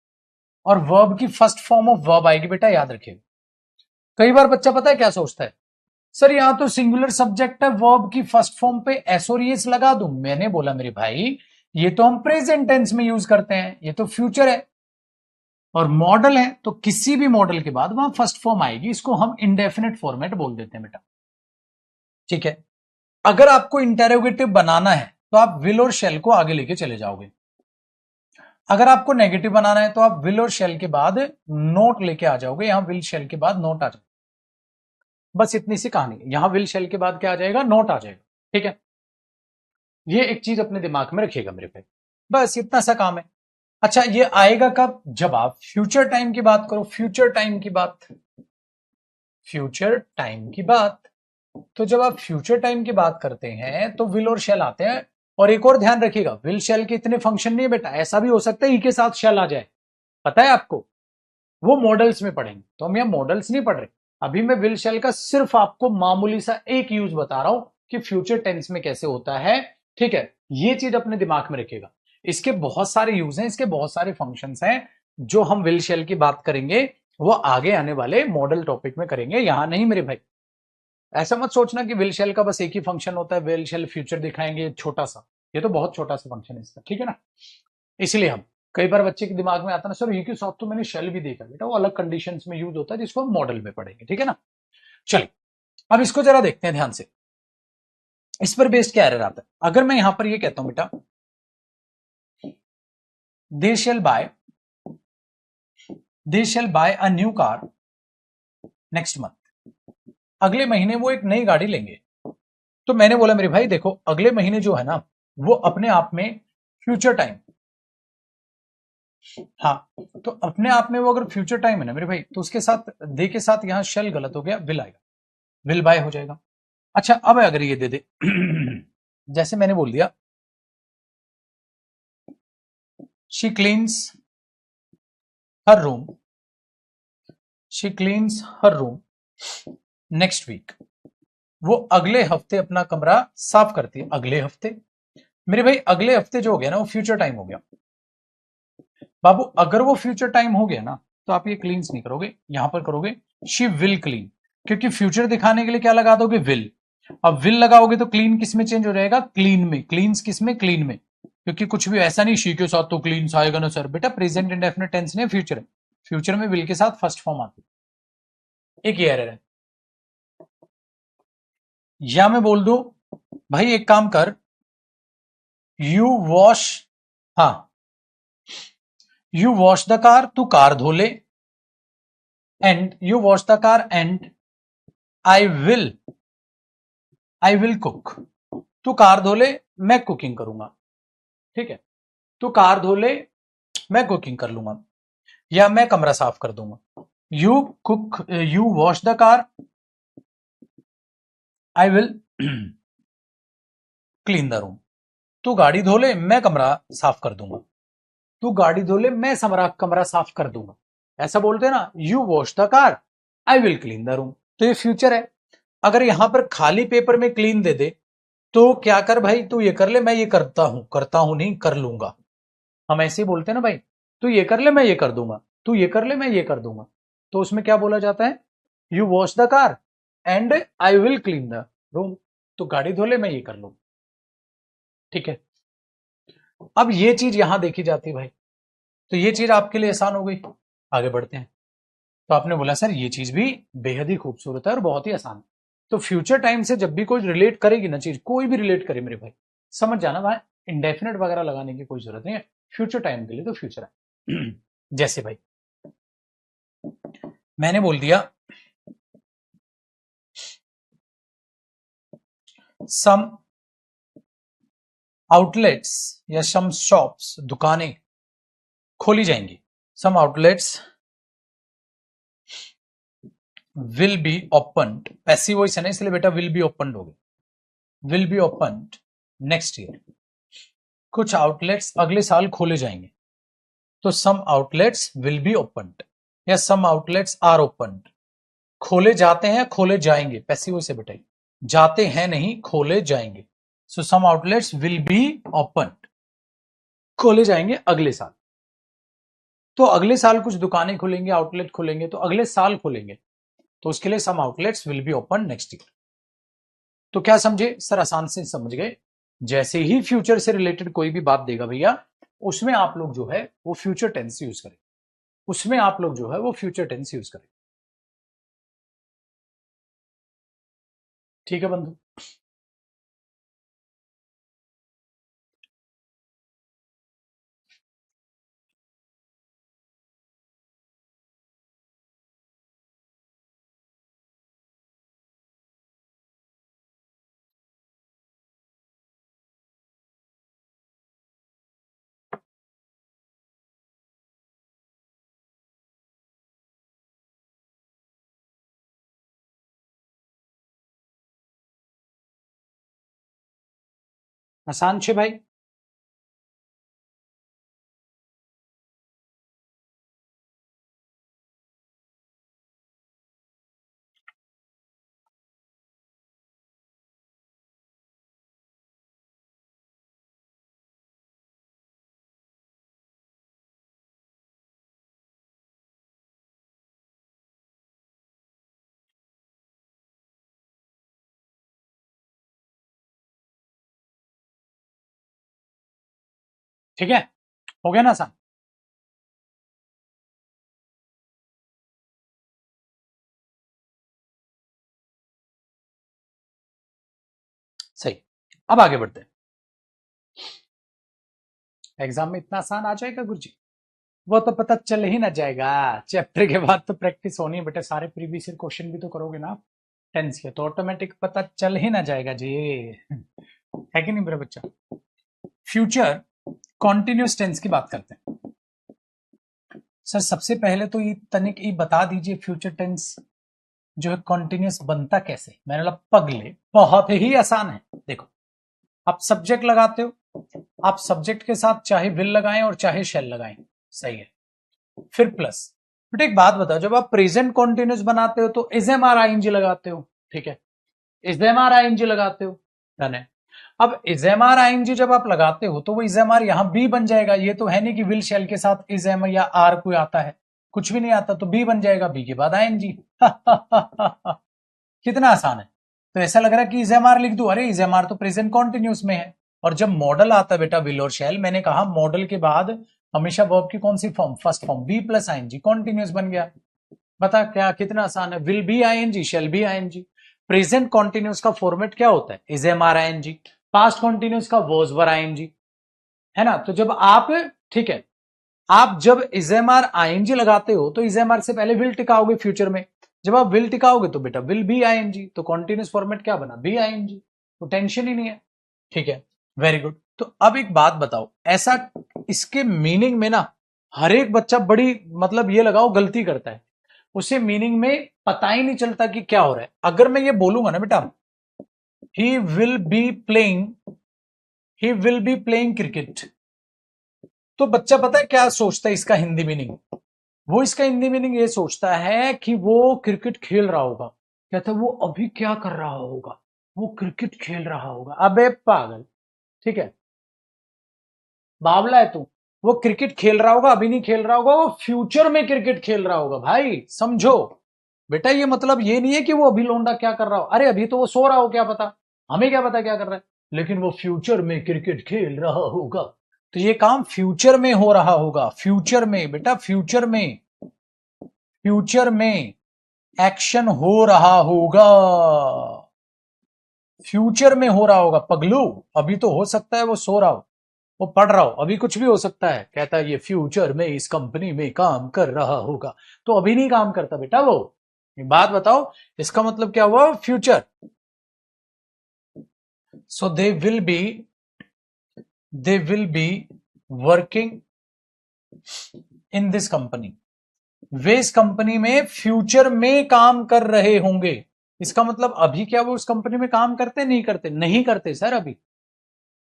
और वर्ब की फर्स्ट फॉर्म ऑफ वर्ब आएगी बेटा, याद रखिएगा। कई बार बच्चा पता है क्या सोचता है, सर यहां तो सिंगुलर सब्जेक्ट है, वर्ब की फर्स्ट फॉर्म पे एस और एस लगा दूं। मैंने बोला मेरे भाई ये तो हम प्रेजेंट टेंस में यूज करते हैं, ये तो फ्यूचर है और मॉडल है, तो किसी भी मॉडल के बाद वहां फर्स्ट फॉर्म आएगी, इसको हम इंडेफिनिट फॉर्मेट बोल देते हैं बेटा, ठीक है। अगर आपको इंटेरोगेटिव बनाना है तो आप विल और शेल को आगे लेके चले जाओगे, अगर आपको नेगेटिव बनाना है तो आप विल और शेल के बाद नोट लेके आ जाओगे, यहां विल शेल के बाद नोट आ जाएगा, बस इतनी सी कहानी है। यहां विल शेल के बाद क्या आ जाएगा, नोट आ जाएगा, ठीक है। ये एक चीज अपने दिमाग में रखिएगा मेरे पे, बस इतना सा काम है। अच्छा ये आएगा कब, जब आप फ्यूचर टाइम की बात करो, फ्यूचर टाइम की बात, फ्यूचर टाइम की बात, तो जब आप फ्यूचर टाइम की बात करते हैं तो विल और शेल आते हैं और एक और ध्यान रखिएगा, विल शैल के इतने फंक्शन नहीं है बेटा, ऐसा भी हो सकता है ई के साथ शैल आ जाए, पता है आपको, वो मॉडल्स में पढ़ेंगे। तो हम यहाँ मॉडल्स नहीं पढ़ रहे, अभी मैं विल शैल का सिर्फ आपको मामूली सा एक यूज बता रहा हूं कि फ्यूचर टेंस में कैसे होता है। ठीक है, ये चीज अपने दिमाग में रखिएगा। इसके बहुत सारे यूज हैं, इसके बहुत सारे फंक्शंस हैं, जो हम विल शैल की बात करेंगे वो आगे आने वाले मॉडल टॉपिक में करेंगे, यहां नहीं मेरे भाई। ऐसा मत सोचना कि विल शैल का बस एक ही फंक्शन होता है, विल शैल फ्यूचर दिखाएंगे छोटा सा, ये तो बहुत छोटा सा फंक्शन है इसका, ठीक है ना। इसलिए हम, कई बार बच्चे के दिमाग में आता है ना सर ये क्यों साथ, तो मैंने शेल भी देखा, बेटा वो अलग कंडीशंस में यूज होता है जिसको हम मॉडल में पढ़ेंगे, ठीक है ना। चलिए अब इसको जरा देखते हैं ध्यान से, इस पर बेस्ड क्या एरर आता है। अगर मैं यहां पर ये कहता हूं बेटा they shall buy a new car next month, अगले महीने वो एक नई गाड़ी लेंगे। तो मैंने बोला मेरे भाई देखो अगले महीने जो है ना वो अपने आप में फ्यूचर टाइम, हाँ, तो अपने आप में वो अगर फ्यूचर टाइम है ना मेरे भाई, तो उसके साथ दे के साथ यहां शेल गलत हो गया, विल आएगा, विल बाय हो जाएगा। अच्छा अब अगर ये दे दे जैसे मैंने बोल दिया she cleans her room, she cleans her room next week, वो अगले हफ्ते अपना कमरा साफ करती है। अगले हफ्ते मेरे भाई, अगले हफ्ते जो हो गया ना वो फ्यूचर टाइम हो गया बाबू। अगर वो फ्यूचर टाइम हो गया ना तो आप ये क्लीन्स नहीं करोगे, यहां पर करोगे शी विल क्लीन, क्योंकि फ्यूचर दिखाने के लिए क्या लगा दोगे, विल। अब विल लगाओगे तो क्लीन किस में चेंज हो जाएगा, क्लीन में। क्लीन्स किस में, क्लीन में, क्योंकि कुछ भी ऐसा नहीं शी के साथ तो क्लीन्स आएगा ना सर, बेटा प्रेजेंट इंडेफिनिट टेंस ने फ्यूचर है, फ्यूचर में विल के साथ फर्स्ट फॉर्म आती है। एक ये एरर है। या मैं बोल दू भाई एक काम कर, यू वॉश, हाँ, यू वॉश द कार, तू कार धो ले, and you wash the car and I will, I will cook, तू कार धो ले मैं कुकिंग करूंगा, ठीक है, तू कार धो ले मैं कुकिंग कर लूंगा, या मैं कमरा साफ कर दूंगा। You cook, you wash the car, I will clean the room, तू गाड़ी धो ले मैं कमरा साफ कर दूंगा, तू गाड़ी धो ले मैं कमरा साफ कर दूंगा। ऐसा बोलते हैं ना, you wash the car I will clean the room, तो ये फ्यूचर है। अगर यहां पर खाली पेपर में क्लीन दे दे तो क्या कर भाई, तू ये कर ले मैं ये करता हूं नहीं कर लूंगा, हम ऐसे ही बोलते हैं ना भाई, तू ये कर ले मैं ये कर दूंगा, तू ये कर ले मैं ये कर दूंगा, तो उसमें क्या बोला जाता है, you wash the car and I will clean the room, तो गाड़ी धो ले मैं ये कर लूंगा, ठीक है। अब ये चीज यहां देखी जाती है भाई, तो ये चीज आपके लिए आसान हो गई। आगे बढ़ते हैं। तो आपने बोला सर ये चीज भी बेहद ही खूबसूरत है और बहुत ही आसान है। तो फ्यूचर टाइम से जब भी कोई रिलेट करेगी ना चीज, कोई भी रिलेट करे मेरे भाई, समझ जाना भाई, इंडेफिनेट वगैरह लगाने की कोई जरूरत नहीं है, फ्यूचर टाइम के लिए तो फ्यूचर है। जैसे भाई मैंने बोल दिया सम आउटलेट्स या सम शॉप्स, दुकानें खोली जाएंगी, some outlets will be opened, passive voice है ना इसलिए बेटा विल बी ओपन्ड हो गया, will be opened next year, कुछ आउटलेट्स अगले साल खोले जाएंगे, तो some outlets will be opened या सम आउटलेट्स आर ओपन्ड, खोले जाते हैं खोले जाएंगे, पैसिव वॉइस है बेटा, जाते हैं नहीं खोले जाएंगे, सो सम आउटलेट्स विल बी ओपन्ड, खोले जाएंगे अगले साल। तो अगले साल कुछ दुकानें खुलेंगे, आउटलेट खुलेंगे, तो अगले साल खुलेंगे, तो उसके लिए some outlets will be open next year. तो क्या समझे सर, आसान से समझ गए। जैसे ही फ्यूचर से रिलेटेड कोई भी बात देगा भैया, उसमें आप लोग जो है वो फ्यूचर टेंस यूज करें, उसमें आप लोग जो है वो फ्यूचर टेंस यूज करें, ठीक है बंधु। आसान छे भाई। ठीक है, हो गया ना आसान। सही, अब आगे बढ़ते हैं। एग्जाम में इतना आसान आ जाएगा गुरुजी? वो तो पता चल ही ना जाएगा, चैप्टर के बाद तो प्रैक्टिस होनी है बेटा, सारे प्रीवियस ईयर क्वेश्चन भी तो करोगे ना टेंस के, तो ऑटोमेटिक पता चल ही ना जाएगा जी, है कि नहीं मेरा बच्चा? फ्यूचर कॉन्टिन्यूस टेंस की बात करते हैं। सर सबसे पहले तो ये तनिक ये बता दीजिए फ्यूचर टेंस जो है कॉन्टिन्यूस बनता कैसे? मैंने बोला पगले बहुत ही आसान है। देखो, आप सब्जेक्ट लगाते हो, आप सब्जेक्ट के साथ चाहे विल लगाएं और चाहे शेल लगाएं, सही है। फिर प्लस, बट एक बात बताओ, जब आप प्रेजेंट कॉन्टिन्यूस बनाते हो तो is am are I N G लगाते हो, ठीक है, is am are I N G लगाते हो, डन है। अब is am are I N G जब आप लगाते हो तो वो इज एम आर यहां बी बन जाएगा, ये तो है नहीं कि विल शेल के साथ इज एम या आर कोई आता है, कुछ भी नहीं आता, तो बी बन जाएगा, बी के बाद आई एन जी। कितना आसान है। तो ऐसा लग रहा है कि इज एम आर लिख दूं, अरे इज एम आर तो प्रेजेंट कॉन्टिन्यूस में है। और जब मॉडल आता है बेटा विल और शैल, मैंने कहा मॉडल के बाद हमेशा वर्ब की कौन सी form? First form, be plus I N G, continuous बन गया। बता क्या, कितना आसान है। Will be I N G, shall be I N G. Present continuous का फॉर्मेट क्या होता है? Is am are I N G. Past continuous का was were I N G, है ना? तो जब आप, ठीक है, आप जब इजेमआर आईएनजी लगाते हो तो इजेमआर से पहले विल टिकाओगे फ्यूचर में, जब आप विल टिकाओगे तो बेटा विल बी आईएनजी, तो कॉन्टिन्यूस फॉर्मेट क्या बना? बी आईएनजी, तो टेंशन ही नहीं है। ठीक है, वेरी गुड। तो अब एक बात बताओ, ऐसा इसके मीनिंग में ना हर एक बच्चा बड़ी मतलब ये लगाओ गलती करता है, उसे मीनिंग में पता ही नहीं चलता कि क्या हो रहा है। अगर मैं ये बोलूंगा ना बेटा, he will be playing, he will be playing cricket, तो बच्चा पता है क्या सोचता है इसका हिंदी मीनिंग? वो इसका हिंदी मीनिंग ये सोचता है कि वो क्रिकेट खेल रहा होगा। कहता है वो अभी क्या कर रहा होगा? वो क्रिकेट खेल रहा होगा। अबे पागल, ठीक है, बावला है तू। वो क्रिकेट खेल रहा होगा, अभी नहीं खेल रहा होगा, वो फ्यूचर में क्रिकेट खेल रहा होगा। भाई समझो बेटा, ये मतलब ये नहीं है कि वो अभी लौंडा क्या कर रहा हो, अरे अभी तो वो सो रहा हो, क्या पता, हमें क्या पता क्या कर रहा है, लेकिन वो फ्यूचर में क्रिकेट खेल रहा होगा। तो ये काम फ्यूचर में हो रहा होगा, फ्यूचर में बेटा, फ्यूचर में, फ्यूचर में एक्शन हो रहा होगा, फ्यूचर में हो रहा होगा पगलू। अभी तो हो सकता है वो सो रहा हो, वो पढ़ रहा हो, अभी कुछ भी हो सकता है। कहता है ये फ्यूचर में इस कंपनी में काम कर रहा होगा, तो अभी नहीं काम करता बेटा वो। एक बात बताओ, इसका मतलब क्या हुआ? Future. So they will be working in this company, वे इस कंपनी में फ्यूचर में काम कर रहे होंगे। इसका मतलब अभी क्या वो उस कंपनी में काम करते नहीं करते? नहीं करते सर, अभी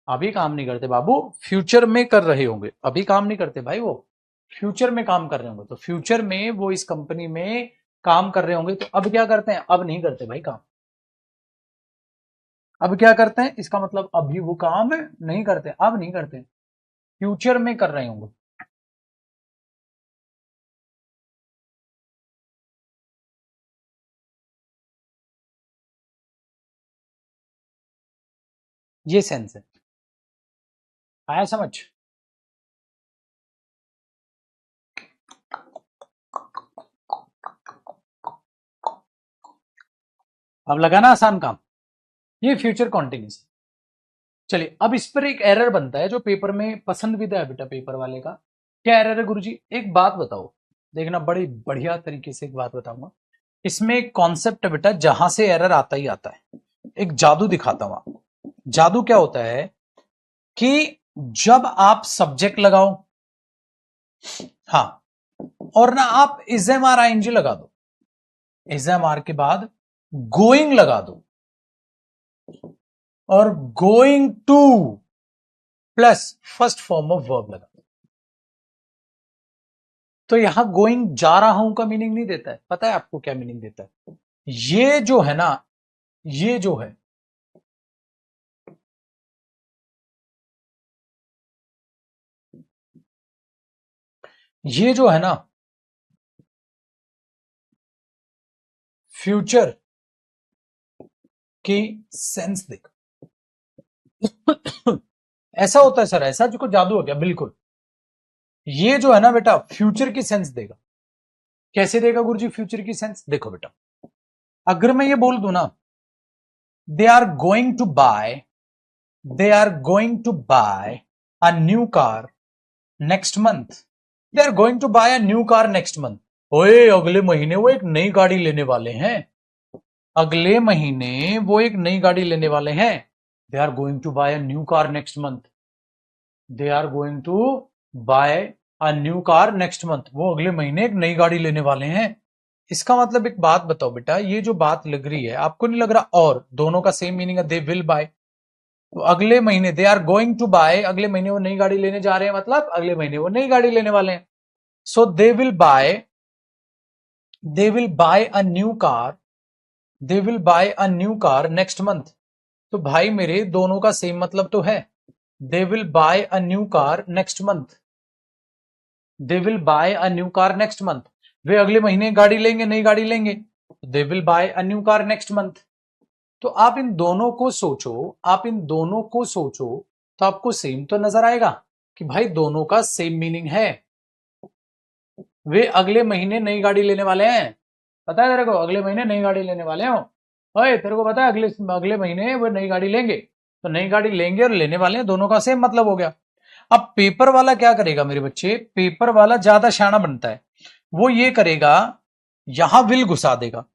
अभी काम नहीं करते बाबू, फ्यूचर में कर रहे होंगे, अभी काम नहीं करते भाई, वो फ्यूचर में काम कर रहे होंगे। तो फ्यूचर में वो इस कंपनी में काम कर रहे होंगे, तो अब क्या करते हैं? अब नहीं करते भाई काम। अब क्या करते हैं? इसका मतलब अभी वो काम नहीं करते, अब नहीं करते, फ्यूचर में कर रहे होंगे। ये सेंस है, आया समझ? अब लगा ना आसान काम? ये फ्यूचर कॉन्टिन्यूस। चलिए, अब इस पर एक एरर बनता है जो पेपर में पसंदीदा है बेटा पेपर वाले का। क्या एरर है गुरुजी? एक बात बताओ, देखना बड़ी बढ़िया तरीके से एक बात बताऊंगा। इसमें एक कॉन्सेप्ट है बेटा जहां से एरर आता ही आता है। एक जादू दिखाता हूं आपको। जादू क्या होता है कि जब आप सब्जेक्ट लगाओ, हाँ, और ना आप is am are I N G लगा दो, इज एम आर के बाद गोइंग लगा दो, और going two plus first form of verb लगा, तो यहां गोइंग जा रहा हूं का मीनिंग नहीं देता है। पता है आपको क्या मीनिंग देता है? ये जो है ना, ये जो है, ये जो है ना फ्यूचर की सेंस देगा। ऐसा होता है सर, ऐसा जो कोई जादू हो गया? बिल्कुल। ये जो है ना बेटा फ्यूचर की सेंस देगा। कैसे देगा गुरुजी फ्यूचर की सेंस? देखो बेटा, अगर मैं ये बोल दूं ना, they are going to buy, they are going to buy a new car next month, they are going to buy a new car next month. ओए अगले महीने वो एक नई गाड़ी लेने वाले हैं, अगले महीने वो एक नई गाड़ी लेने वाले हैं। They are going to buy a new car next month, they are going to buy a new car next month, वो अगले महीने एक नई गाड़ी लेने वाले हैं। इसका मतलब एक बात बताओ बेटा, ये जो बात लग रही है आपको नहीं लग रहा, और दोनों का सेम मीनिंग है, दे विल बाय। तो अगले महीने they are going to buy, अगले महीने वो नई गाड़ी लेने जा रहे हैं, मतलब अगले महीने वो नई गाड़ी लेने वाले हैं। So they will buy, they will buy a new car, they will buy a new car next month. तो भाई मेरे दोनों का सेम मतलब तो है, they will buy a new car next month, they will buy a new car next month. वे अगले महीने गाड़ी लेंगे, नई गाड़ी लेंगे, they will buy a new car next month. तो आप इन दोनों को सोचो, आप इन दोनों को सोचो, तो आपको सेम तो नजर आएगा कि भाई दोनों का सेम मीनिंग है। वे अगले महीने नई गाड़ी लेने वाले हैं, पता है तेरे को, अगले महीने नई गाड़ी लेने वाले हो। ओए तेरे को पता है अगले अगले महीने वो नई गाड़ी लेंगे, तो नई गाड़ी लेंगे और लेने वाले हैं, दोनों का सेम मतलब हो गया। अब पेपर वाला क्या करेगा मेरे बच्चे? पेपर वाला ज्यादा शाना बनता है, वो ये करेगा, यहां विल घुसा देगा,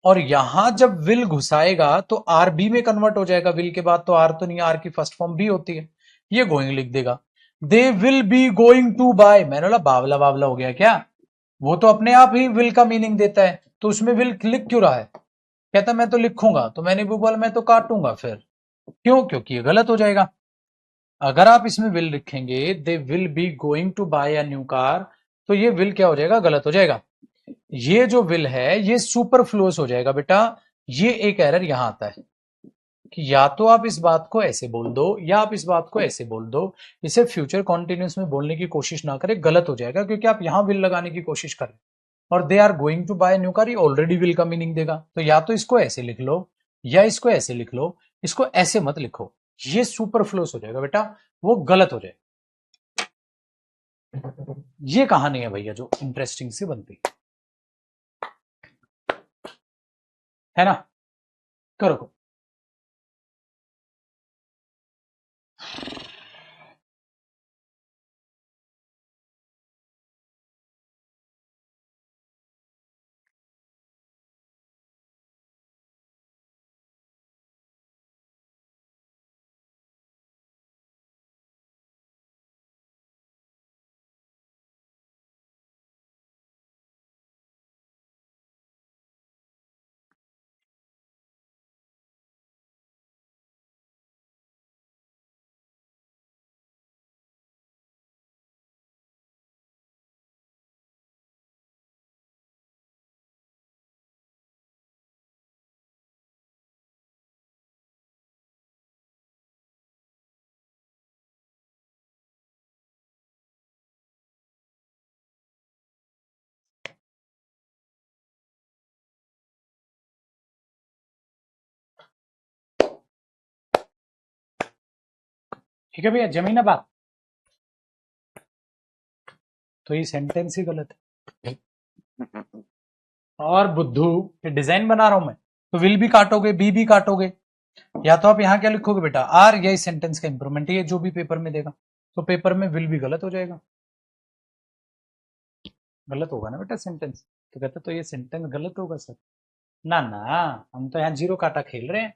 और यहां जब विल घुसाएगा तो आर बी में कन्वर्ट हो जाएगा। विल के बाद तो आर तो नहीं, आर की फर्स्ट फॉर्म बी होती है। ये गोइंग लिख देगा, they will be going to buy. मैंने बोला बावला बावला हो गया क्या? वो तो अपने आप ही विल का मीनिंग देता है, तो उसमें विल लिख क्यों रहा है? कहता मैं तो लिखूंगा, तो मैंने भी बोला मैं तो काटूंगा फिर। क्यों? क्योंकि ये गलत हो जाएगा। अगर आप इसमें विल लिखेंगे, they will be going to buy a new car, तो ये विल क्या हो जाएगा? गलत हो जाएगा। ये जो विल है ये सुपरफ्लुअस हो जाएगा बेटा। ये एक एरर यहां आता है कि या तो आप इस बात को ऐसे बोल दो या आप इस बात को ऐसे बोल दो। इसे फ्यूचर कॉन्टिन्यूस में बोलने की कोशिश ना करें, गलत हो जाएगा, क्योंकि आप यहां विल लगाने की कोशिश कर रहे हैं। और they are going to buy new car, ये ऑलरेडी विल का मीनिंग देगा। तो या तो इसको ऐसे लिख लो या इसको ऐसे लिख लो, इसको ऐसे मत लिखो, ये सुपरफ्लुअस हो जाएगा बेटा, वो गलत हो जाएगा। ये कहानी है भैया जो इंटरेस्टिंग सी बनती है ना। करो। ठीक है भैया, जमीन बात, तो ये सेंटेंस ही गलत है। और बुद्धू, ये डिजाइन बना रहा हूं मैं, तो विल भी काटोगे, बी भी काटोगे, या तो आप यहां क्या लिखोगे बेटा? आर, या इस सेंटेंस का इंप्रूवमेंट, ये जो भी पेपर में देगा, तो पेपर में विल भी गलत हो जाएगा। गलत होगा ना बेटा सेंटेंस? तो कहते तो ये सेंटेंस गलत होगा सर। ना ना, हम तो यहाँ जीरो काटा खेल रहे हैं,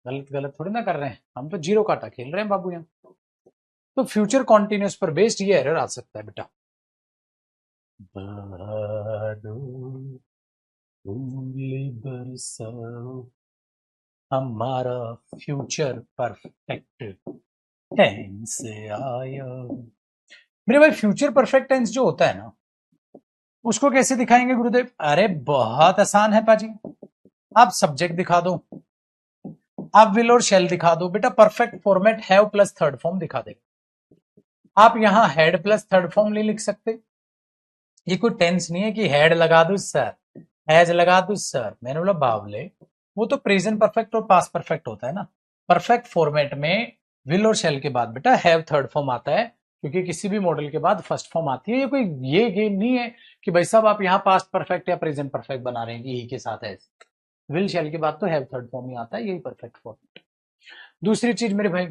गलत गलत थोड़ी ना कर रहे हैं, हम तो जीरो काटा खेल रहे हैं बाबू यहाँ। तो फ्यूचर कॉन्टिन्यूस पर बेस्ड ये एरर आ सकता है बेटा। बहादुर फूल बरसाओ, हमारा फ्यूचर परफेक्ट टेंस आया। मेरे भाई फ्यूचर परफेक्ट टेंस जो होता है ना, उसको कैसे दिखाएंगे गुरुदेव? अरे बहुत आसान है पाजी। आप सब्जेक्ट दिखा दो, आप विल और शेल दिखा दो, बेटा perfect format have plus third form दिखा देगा। आप यहां हैड प्लस थर्ड फॉर्म नहीं लिख सकते। ये कोई टेंस नहीं है कि हैड लगा दू सर, हैज लगा दू सर। मैंने बोला बावले, वो तो प्रेजेंट परफेक्ट और पास्ट परफेक्ट होता है ना। परफेक्ट फॉर्मेट में विल और शेल के बाद बेटा हैव थर्ड फॉर्म आता है, क्योंकि किसी भी मॉडल के बाद फर्स्ट फॉर्म आती है। ये कोई ये गेम नहीं है कि भाई साहब आप यहाँ पास्ट परफेक्ट या प्रेजेंट परफेक्ट बना रहे हैं यही के साथ है। विल शेल के बाद तो हैव थर्ड फॉर्म ही आता है, यही परफेक्ट फॉर्म। दूसरी चीज मेरे भाई,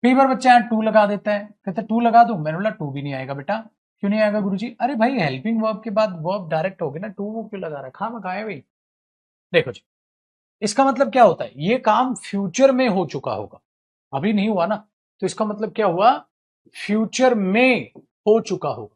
कई बार बच्चा यहाँ टू लगा देता है, कहता टू लगा दू। मैंने बोला टू भी नहीं आएगा बेटा। क्यों नहीं आएगा गुरुजी? अरे भाई हेल्पिंग वर्ब के बाद वर्ब डायरेक्ट हो गया ना, टू वो क्यों लगा रखा है भाई? देखो जी, इसका मतलब क्या होता है, ये काम फ्यूचर में हो चुका होगा, अभी नहीं हुआ ना। तो इसका मतलब क्या हुआ, फ्यूचर में हो चुका होगा।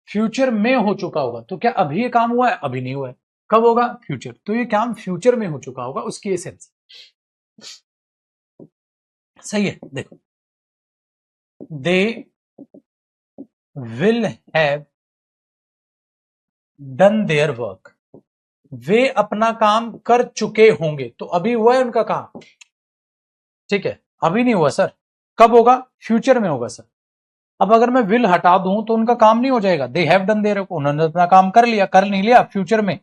फ्यूचर में हो चुका होगा, तो क्या अभी ये काम हुआ है? अभी नहीं हुआ है। कब होगा? फ्यूचर। तो ये काम फ्यूचर में हो चुका होगा, उसकी एसेंस। सही है। देखो, they will have done their work, वे अपना काम कर चुके होंगे। तो अभी हुआ है उनका काम, ठीक है, अभी नहीं हुआ सर। कब होगा? फ्यूचर में होगा सर। अब अगर मैं विल हटा दूं तो उनका काम नहीं हो जाएगा। दे हैव डन देयर, उन्होंने अपना काम कर लिया, कर नहीं लिया फ्यूचर में,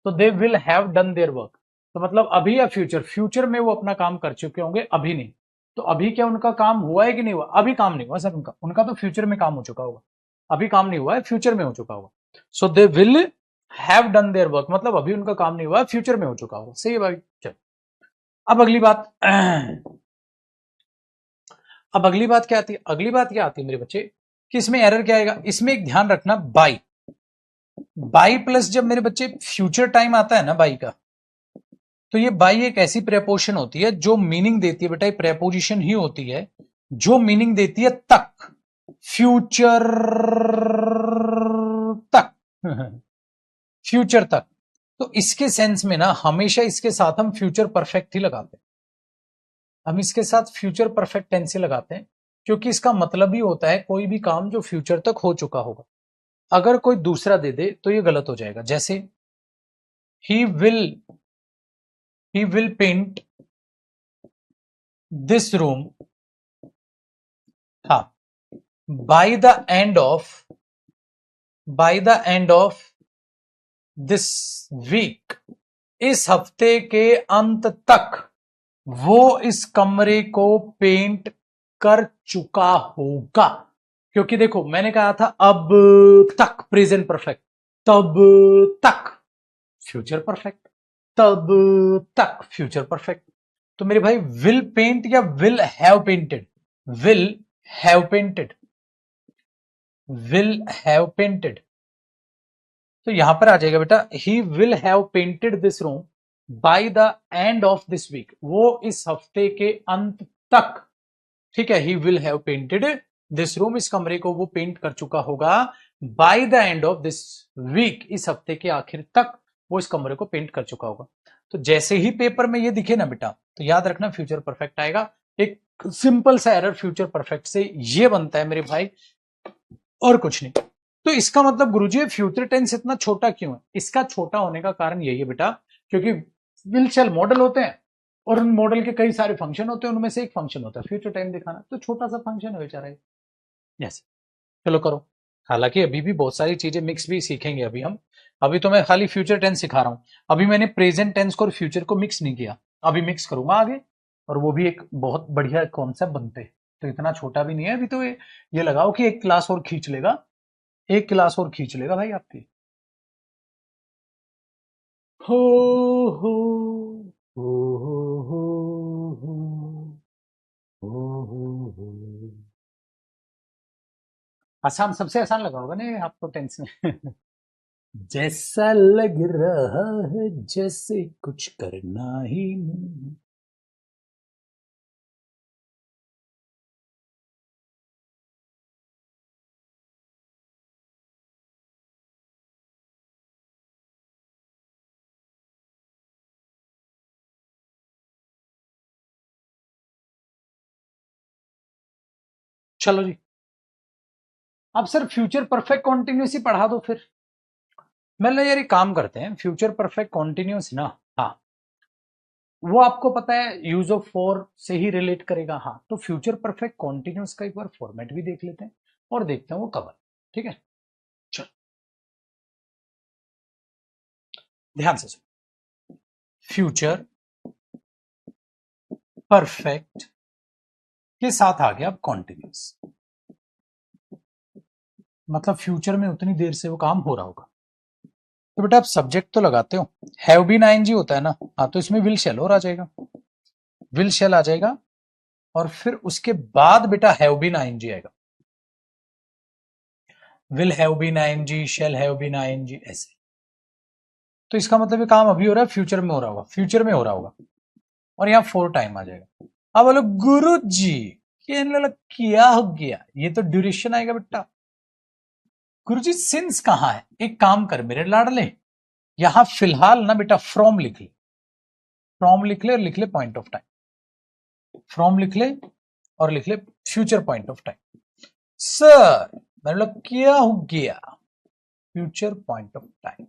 तो दे will have done their work. तो मतलब अभी या फ्यूचर? फ्यूचर में वो अपना काम कर चुके होंगे, अभी नहीं। तो अभी क्या उनका काम हुआ है कि नहीं हुआ? अभी काम नहीं हुआ सर उनका, उनका तो फ्यूचर में काम हो चुका होगा। अभी काम नहीं हुआ है, फ्यूचर में हो चुका होगा। So they will have done their work, मतलब अभी उनका काम नहीं हुआ है, फ्यूचर में हो चुका होगा। सही है भाई। चलो, अब अगली बात अब अगली बात क्या आती है? अगली बात क्या आती है मेरे बच्चे, कि इसमें एरर क्या आएगा? इसमें एक ध्यान रखना, बाई। बाई प्लस जब मेरे बच्चे फ्यूचर टाइम आता है ना बाई का, तो ये बाई एक ऐसी प्रेपोजिशन होती है जो मीनिंग देती है, बेटा ये प्रेपोजिशन ही होती है जो मीनिंग देती है तक, फ्यूचर तक फ्यूचर तक। तो इसके सेंस में ना हमेशा इसके साथ हम फ्यूचर परफेक्ट ही लगाते हैं। हम इसके साथ फ्यूचर परफेक्ट टेंस से लगाते हैं, क्योंकि इसका मतलब ही होता है कोई भी काम जो फ्यूचर तक हो चुका होगा। अगर कोई दूसरा दे दे तो ये गलत हो जाएगा। जैसे ही will he will paint this room, हाँ, by the end of by the end of this week, इस हफ्ते के अंत तक वो इस कमरे को पेंट कर चुका होगा। क्योंकि देखो मैंने कहा था अब तक प्रेजेंट परफेक्ट, तब तक फ्यूचर परफेक्ट, तब तक फ्यूचर परफेक्ट। तो मेरे भाई विल पेंट या will have painted, will have painted, will have painted, तो यहां पर आ जाएगा बेटा he will have painted this room by the end of this week, वो इस हफ्ते के अंत तक, ठीक है, he will have painted this room, इस कमरे को वो पेंट कर चुका होगा by the end of this week, इस हफ्ते के आखिर तक वो इस कमरे को पेंट कर चुका होगा। तो जैसे ही पेपर में ये दिखे ना बेटा, तो याद रखना फ्यूचर परफेक्ट आएगा। एक सिंपल सा एरर फ्यूचर परफेक्ट से ये बनता है मेरे भाई, और कुछ नहीं। तो इसका मतलब गुरुजी फ्यूचर टेंस इतना छोटा क्यों है? इसका छोटा होने का कारण यही है बेटा, क्योंकि विल शेल मॉडल होते हैं और उन मॉडल के कई सारे फंक्शन होते हैं, उनमें से एक फंक्शन होता है फ्यूचर टाइम दिखाना, तो छोटा सा फंक्शन है बेचारा। यस, चलो करो। हालांकि अभी भी बहुत सारी चीजें मिक्स भी सीखेंगे अभी हम। अभी तो मैं खाली फ्यूचर टेंस सिखा रहा हूं, अभी मैंने प्रेजेंट टेंस को और फ्यूचर को मिक्स नहीं किया। अभी मिक्स करूंगा आगे, और वो भी एक बहुत बढ़िया कॉन्सेप्ट बनते हैं। तो इतना छोटा भी नहीं है अभी तो। ये लगाओ कि एक क्लास और खींच लेगा, एक क्लास और खींच लेगा भाई आपकी। हो हो हो हो हो हो हो। आसान, सबसे आसान लगा होगा ना आपको टेंस में जैसा लग रहा है जैसे कुछ करना ही नहीं। चलो जी, अब सर फ्यूचर परफेक्ट कॉन्टिन्यूस ही पढ़ा दो फिर। मतलब यार ये काम करते हैं, फ्यूचर परफेक्ट कॉन्टिन्यूस ना, हाँ वो आपको पता है यूज ऑफ फॉर से ही रिलेट करेगा। हाँ तो फ्यूचर परफेक्ट कॉन्टिन्यूस का एक बार फॉर्मेट भी देख लेते हैं और देखते हैं वो कब है। ठीक है, चलो ध्यान से सुनो। फ्यूचर परफेक्ट के साथ आ गया अब कॉन्टिन्यूस, मतलब फ्यूचर में उतनी देर से वो काम हो रहा होगा। तो बेटा आप सब्जेक्ट तो लगाते हो, हैव बीन आईएनजी होता है ना, हाँ तो इसमें विल शैल और आ जाएगा, विल शैल आ जाएगा और फिर उसके बाद बेटा हैव बीन आईएनजी आएगा, will have been ING, shall have been ING, ऐसे। तो इसका मतलब ये काम अभी हो रहा है, फ्यूचर में हो रहा होगा, फ्यूचर में हो रहा होगा और यहाँ फोर टाइम आ जाएगा। अब बोलो गुरु जी क्या हो गया, ये तो ड्यूरेशन आएगा बेटा। गुरु जी सिंस कहां है, एक काम कर मेरे लाडले, यहां फिलहाल ना बेटा फ्रॉम लिख ले, फ्रॉम लिख ले और लिख ले पॉइंट ऑफ टाइम, फ्रॉम लिख ले और लिख ले future point of time. Sir मतलब क्या हो गया, future point of time.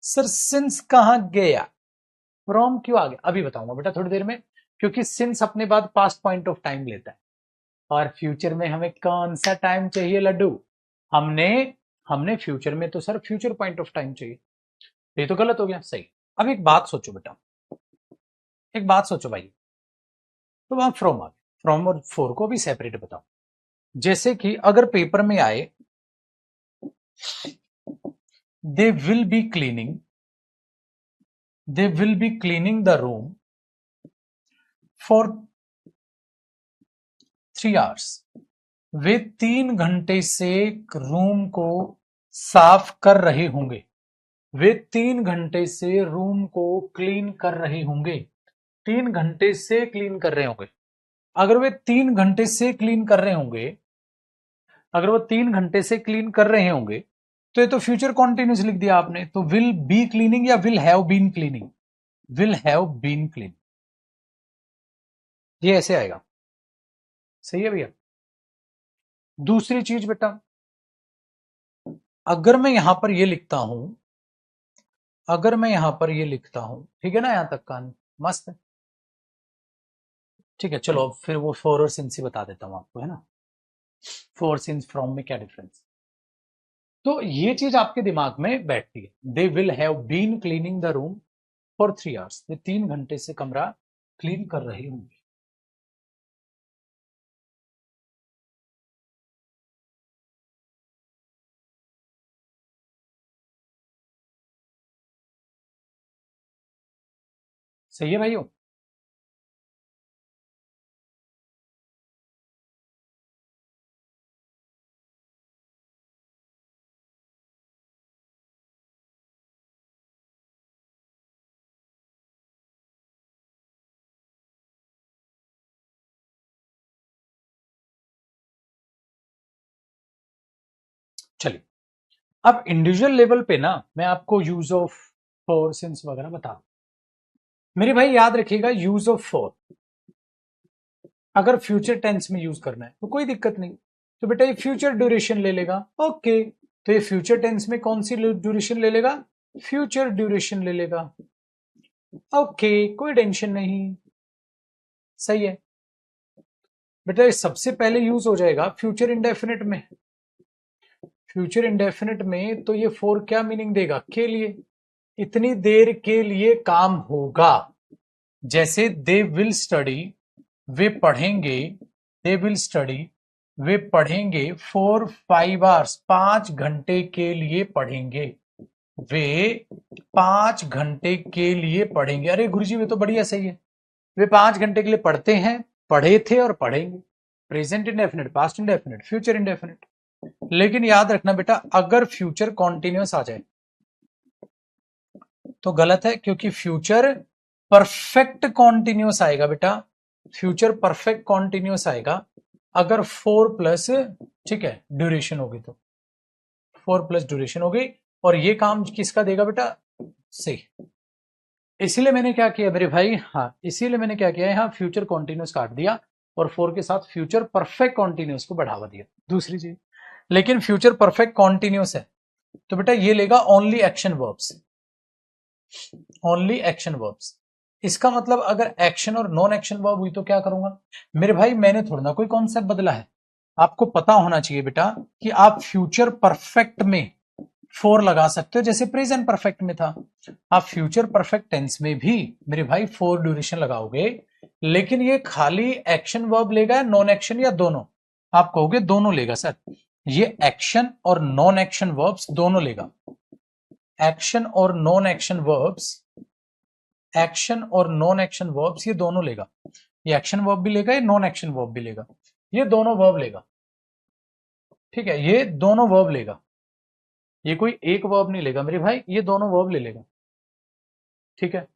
Sir since कहां गया, फ्रॉम क्यों आ गया, अभी बताऊंगा बेटा थोड़ी देर में, क्योंकि सिंस अपने बाद पास्ट पॉइंट ऑफ टाइम लेता है और फ्यूचर में हमें कौन सा टाइम चाहिए लड्डू, हमने हमने फ्यूचर में तो sir future point of time चाहिए, ये तो गलत हो गया। सही, अब एक बात सोचो बेटा, एक बात सोचो भाई, तो वहां फ्रॉम आ गया, फ्रॉम और फोर को भी सेपरेट बताओ। जैसे कि अगर पेपर में आए they will be cleaning, they will be cleaning the room for 3 hours, वे 3 घंटे से रूम को साफ कर रहे होंगे, वे 3 घंटे से रूम को क्लीन कर रहे होंगे, 3 घंटे से क्लीन कर रहे होंगे। अगर वे 3 घंटे से क्लीन कर रहे होंगे, अगर वो 3 घंटे से क्लीन कर रहे होंगे तो ये तो फ्यूचर कॉन्टिन्यूस लिख दिया आपने, तो विल बी क्लीनिंग या will have been cleaning, will have been clean, ये ऐसे आएगा। सही है भैया। दूसरी चीज बेटा, अगर मैं यहां पर ये लिखता हूं, अगर मैं यहां पर ये लिखता हूं, ठीक है ना, यहां तक का मस्त है, ठीक है। चलो अब फिर वो फोर और सिंस ही बता देता हूं आपको, है ना, फोर सिंस फ्रॉम में क्या डिफरेंस। तो ये चीज आपके दिमाग में बैठती है, they will have been cleaning the room for 3 hours, वे 3 घंटे से कमरा क्लीन कर रहे होंगे। सही है भाइयों। चलिए अब इंडिविजुअल लेवल पे ना मैं आपको यूज ऑफ फोर सिंस वगैरह बता दूं। मेरे भाई याद रखिएगा, यूज ऑफ फोर अगर फ्यूचर टेंस में यूज करना है तो कोई दिक्कत नहीं, तो बेटा ये फ्यूचर ड्यूरेशन ले लेगा। ओके, तो ये फ्यूचर टेंस में कौन सी ड्यूरेशन ले लेगा, फ्यूचर ड्यूरेशन ले लेगा। ओके कोई टेंशन नहीं, सही है बेटा। ये सबसे पहले यूज हो जाएगा फ्यूचर इंडेफिनिट में, फ्यूचर इंडेफिनिट में तो ये फोर क्या मीनिंग देगा, के लिए, इतनी देर के लिए काम होगा। जैसे दे विल स्टडी, वे पढ़ेंगे, दे विल स्टडी, वे पढ़ेंगे फॉर 5 आवर्स, 5 घंटे के लिए पढ़ेंगे, वे 5 घंटे के लिए पढ़ेंगे। अरे गुरुजी वे तो बढ़िया सही है, वे 5 घंटे के लिए पढ़ते हैं, पढ़े थे और पढ़ेंगे। Present indefinite, past indefinite, future indefinite. लेकिन याद रखना बेटा, अगर फ्यूचर कॉन्टिन्यूस आ जाए तो गलत है, क्योंकि फ्यूचर परफेक्ट कॉन्टिन्यूस आएगा बेटा, फ्यूचर परफेक्ट कॉन्टिन्यूस आएगा अगर 4 प्लस, ठीक है, ड्यूरेशन होगी, तो 4 प्लस ड्यूरेशन होगी। और ये काम किसका देगा बेटा, सही। इसीलिए मैंने क्या किया मेरे भाई, हाँ इसीलिए मैंने क्या किया, यहाँ फ्यूचर कॉन्टिन्यूस काट दिया और फोर के साथ फ्यूचर परफेक्ट कॉन्टिन्यूस को बढ़ावा दिया, दूसरी चीज। लेकिन फ्यूचर परफेक्ट कॉन्टिन्यूस है तो बेटा ये लेगा only action verbs, only action verbs. इसका मतलब अगर एक्शन और नॉन एक्शन वर्ब हुई तो क्या करूंगा मेरे भाई, मैंने थोड़ा ना कोई कॉन्सेप्ट बदला है। आपको पता होना चाहिए बेटा कि आप फ्यूचर परफेक्ट में फोर लगा सकते हो जैसे प्रेजेंट परफेक्ट में था। आप फ्यूचर परफेक्ट टेंस में भी मेरे भाई फोर ड्यूरेशन लगाओगे, लेकिन ये खाली एक्शन वर्ब लेगा या नॉन एक्शन या दोनों? आप कहोगे दोनों लेगा सर। ये एक्शन और नॉन एक्शन वर्ब्स दोनों लेगा, एक्शन और नॉन एक्शन वर्ब्स, एक्शन और नॉन एक्शन वर्ब्स ये दोनों लेगा। ये एक्शन वर्ब भी लेगा, ये नॉन एक्शन वर्ब भी लेगा, ये दोनों वर्ब लेगा। ठीक है, ये दोनों वर्ब लेगा, ये कोई एक वर्ब नहीं लेगा मेरे भाई, ये दोनों वर्ब ले लेगा। ठीक है,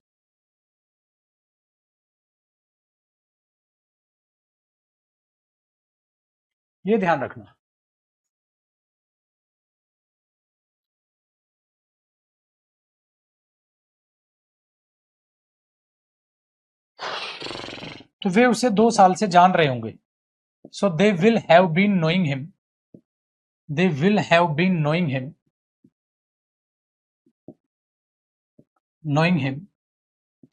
ये ध्यान रखना। तो वे उसे 2 साल से जान रहे होंगे, so they will have been knowing him, they will have been knowing him, knowing him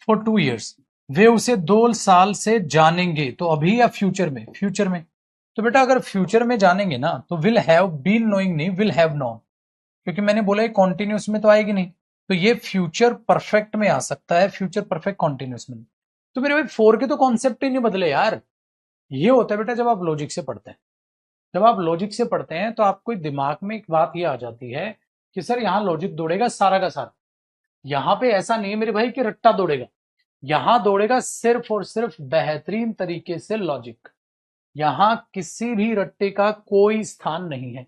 for 2 years। वे उसे 2 साल से जानेंगे, तो अभी या फ्यूचर में? फ्यूचर में। तो बेटा अगर फ्यूचर में जानेंगे ना तो विल हैव बीन नोइंग नहीं, विल हैव नोन, क्योंकि मैंने बोला कॉन्टिन्यूस में तो आएगी नहीं, तो ये फ्यूचर परफेक्ट में आ सकता है, फ्यूचर परफेक्ट कॉन्टिन्यूस में। तो मेरे भाई फोर के तो कॉन्सेप्ट ही नहीं बदले यार। ये होता है बेटा जब आप लॉजिक से पढ़ते हैं, जब आप लॉजिक से पढ़ते हैं तो आपको दिमाग में एक बात ये आ जाती है कि सर यहाँ लॉजिक दौड़ेगा सारा का सारा। यहाँ पे ऐसा नहीं है मेरे भाई कि रट्टा दौड़ेगा, यहां दौड़ेगा सिर्फ और सिर्फ बेहतरीन तरीके से लॉजिक। यहां किसी भी रट्टे का कोई स्थान नहीं है।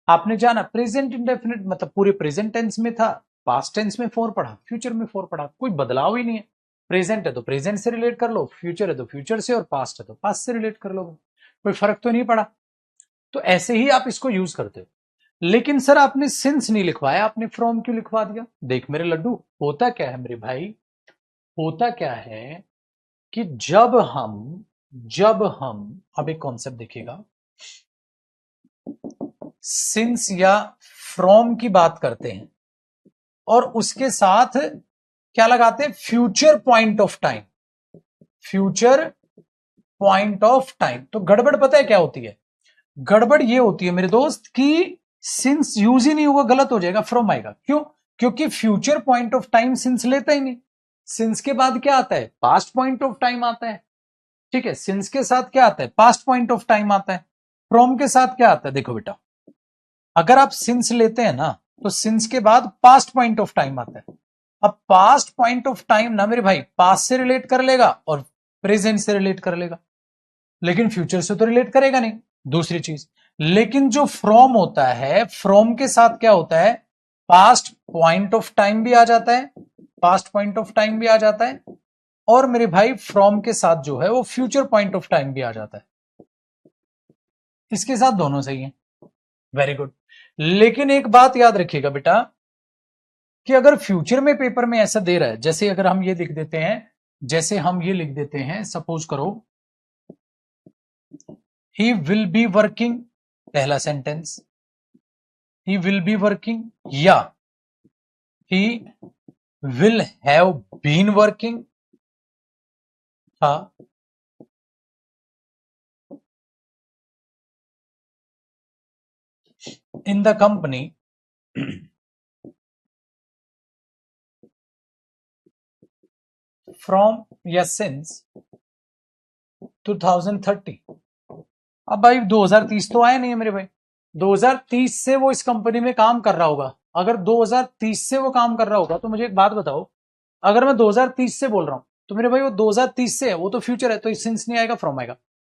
आपने जाना प्रेजेंट इंडेफिनिट मतलब पूरे प्रेजेंट टेंस में था, पास्ट टेंस में फोर पढ़ा, फ्यूचर में फोर पढ़ा, कोई बदलाव ही नहीं है। प्रेजेंट है तो प्रेजेंट से रिलेट कर लो, फ्यूचर है तो फ्यूचर से, और पास्ट है तो पास्ट से रिलेट कर लो, कोई फर्क तो नहीं पड़ा। तो ऐसे ही आप इसको यूज करते हो। लेकिन सर आपने सिंस नहीं लिखवाया, आपने फ्रॉम क्यों लिखवा दिया? देख मेरे लड्डू, होता क्या है मेरे भाई, होता क्या है कि जब हम अब एक कॉन्सेप्ट देखिएगा, सिंस या फ्रॉम की बात करते हैं और उसके साथ क्या लगाते हैं? Future point of time, future point of time. तो गड़बड़ पता है क्या होती है? गड़बड़ ये होती है मेरे दोस्त कि सिंस यूज ही नहीं होगा, गलत हो जाएगा, फ्रॉम आएगा। क्यों? क्योंकि future point of time since लेता ही नहीं। सिंस के बाद क्या आता है? पास्ट पॉइंट ऑफ टाइम आता है। ठीक है, सिंस के साथ क्या आता है? पास्ट पॉइंट ऑफ टाइम आता है। फ्रॉम के साथ क्या आता है? देखो बेटा, अगर आप सिंस लेते हैं ना तो सिंस के बाद पास्ट पॉइंट ऑफ टाइम आता है। अब पास्ट पॉइंट ऑफ टाइम ना मेरे भाई पास्ट से रिलेट कर लेगा और प्रेजेंट से रिलेट कर लेगा, लेकिन फ्यूचर से तो रिलेट करेगा नहीं। दूसरी चीज, लेकिन जो फ्रॉम होता है, फ्रॉम के साथ क्या होता है? पास्ट पॉइंट ऑफ टाइम भी आ जाता है, पास्ट पॉइंट ऑफ टाइम भी आ जाता है, और मेरे भाई फ्रॉम के साथ जो है वो फ्यूचर पॉइंट ऑफ टाइम भी आ जाता है। इसके साथ दोनों सही है, वेरी गुड। लेकिन एक बात याद रखिएगा बेटा कि अगर फ्यूचर में पेपर में ऐसा दे रहा है, जैसे अगर हम ये लिख देते हैं, जैसे हम ये लिख देते हैं, सपोज करो ही विल बी वर्किंग, पहला sentence he will be working, या he will have been working था, इन द कंपनी फ्रॉम या सिंस 2030। अब भाई 2030 तो आया नहीं है मेरे भाई, 2030 से वो इस कंपनी में काम कर रहा होगा। अगर 2030 से वो काम कर रहा होगा तो मुझे एक बात बताओ, अगर मैं 2030 से बोल रहा हूं तो मेरे भाई वो 2030 से है, वो तो फ्यूचर है, तो सिंस नहीं आएगा, फ्रॉम आएगा।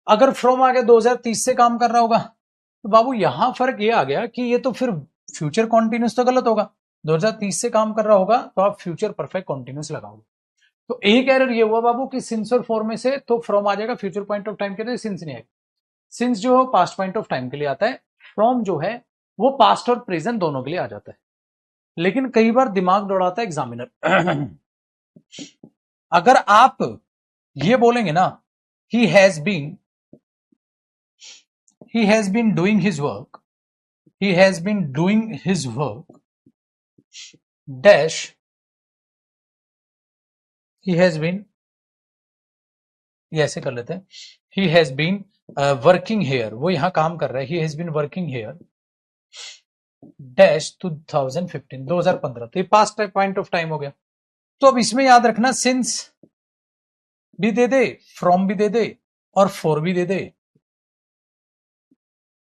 अगर फ्रॉम आ गया 2030 से काम कर रहा होगा, तो बाबू यहां फर्क ये आ गया कि ये तो फिर फ्यूचर कॉन्टिन्यूस तो गलत होगा। 2030 से काम कर रहा होगा तो आप फ्यूचर परफेक्ट कॉन्टिन्यूस लगाओगे। तो एक एरर ये हुआ बाबू कि सिंस और फॉर में से तो फ्रॉम आ जाएगा, फ्यूचर पॉइंट ऑफ टाइम के लिए सिंस नहीं आएगा। सिंस जो है पास्ट पॉइंट ऑफ टाइम के लिए आता है, फ्रॉम जो है वो पास्ट और प्रेजेंट दोनों के लिए आ जाता है। लेकिन कई बार दिमाग दौड़ाता है एग्जामिनर। अगर आप ये बोलेंगे ना he has been doing his work, he has been doing his work dash, he has been, ये ऐसे कर लेते हैं, he has been working here, वो यहां काम कर रहा है, he has been working here dash 2015, 2015, तो ये पास्ट पॉइंट ऑफ टाइम हो गया। तो अब इसमें याद रखना सिंस भी दे दे, फ्रॉम भी दे दे और फॉर भी दे दे,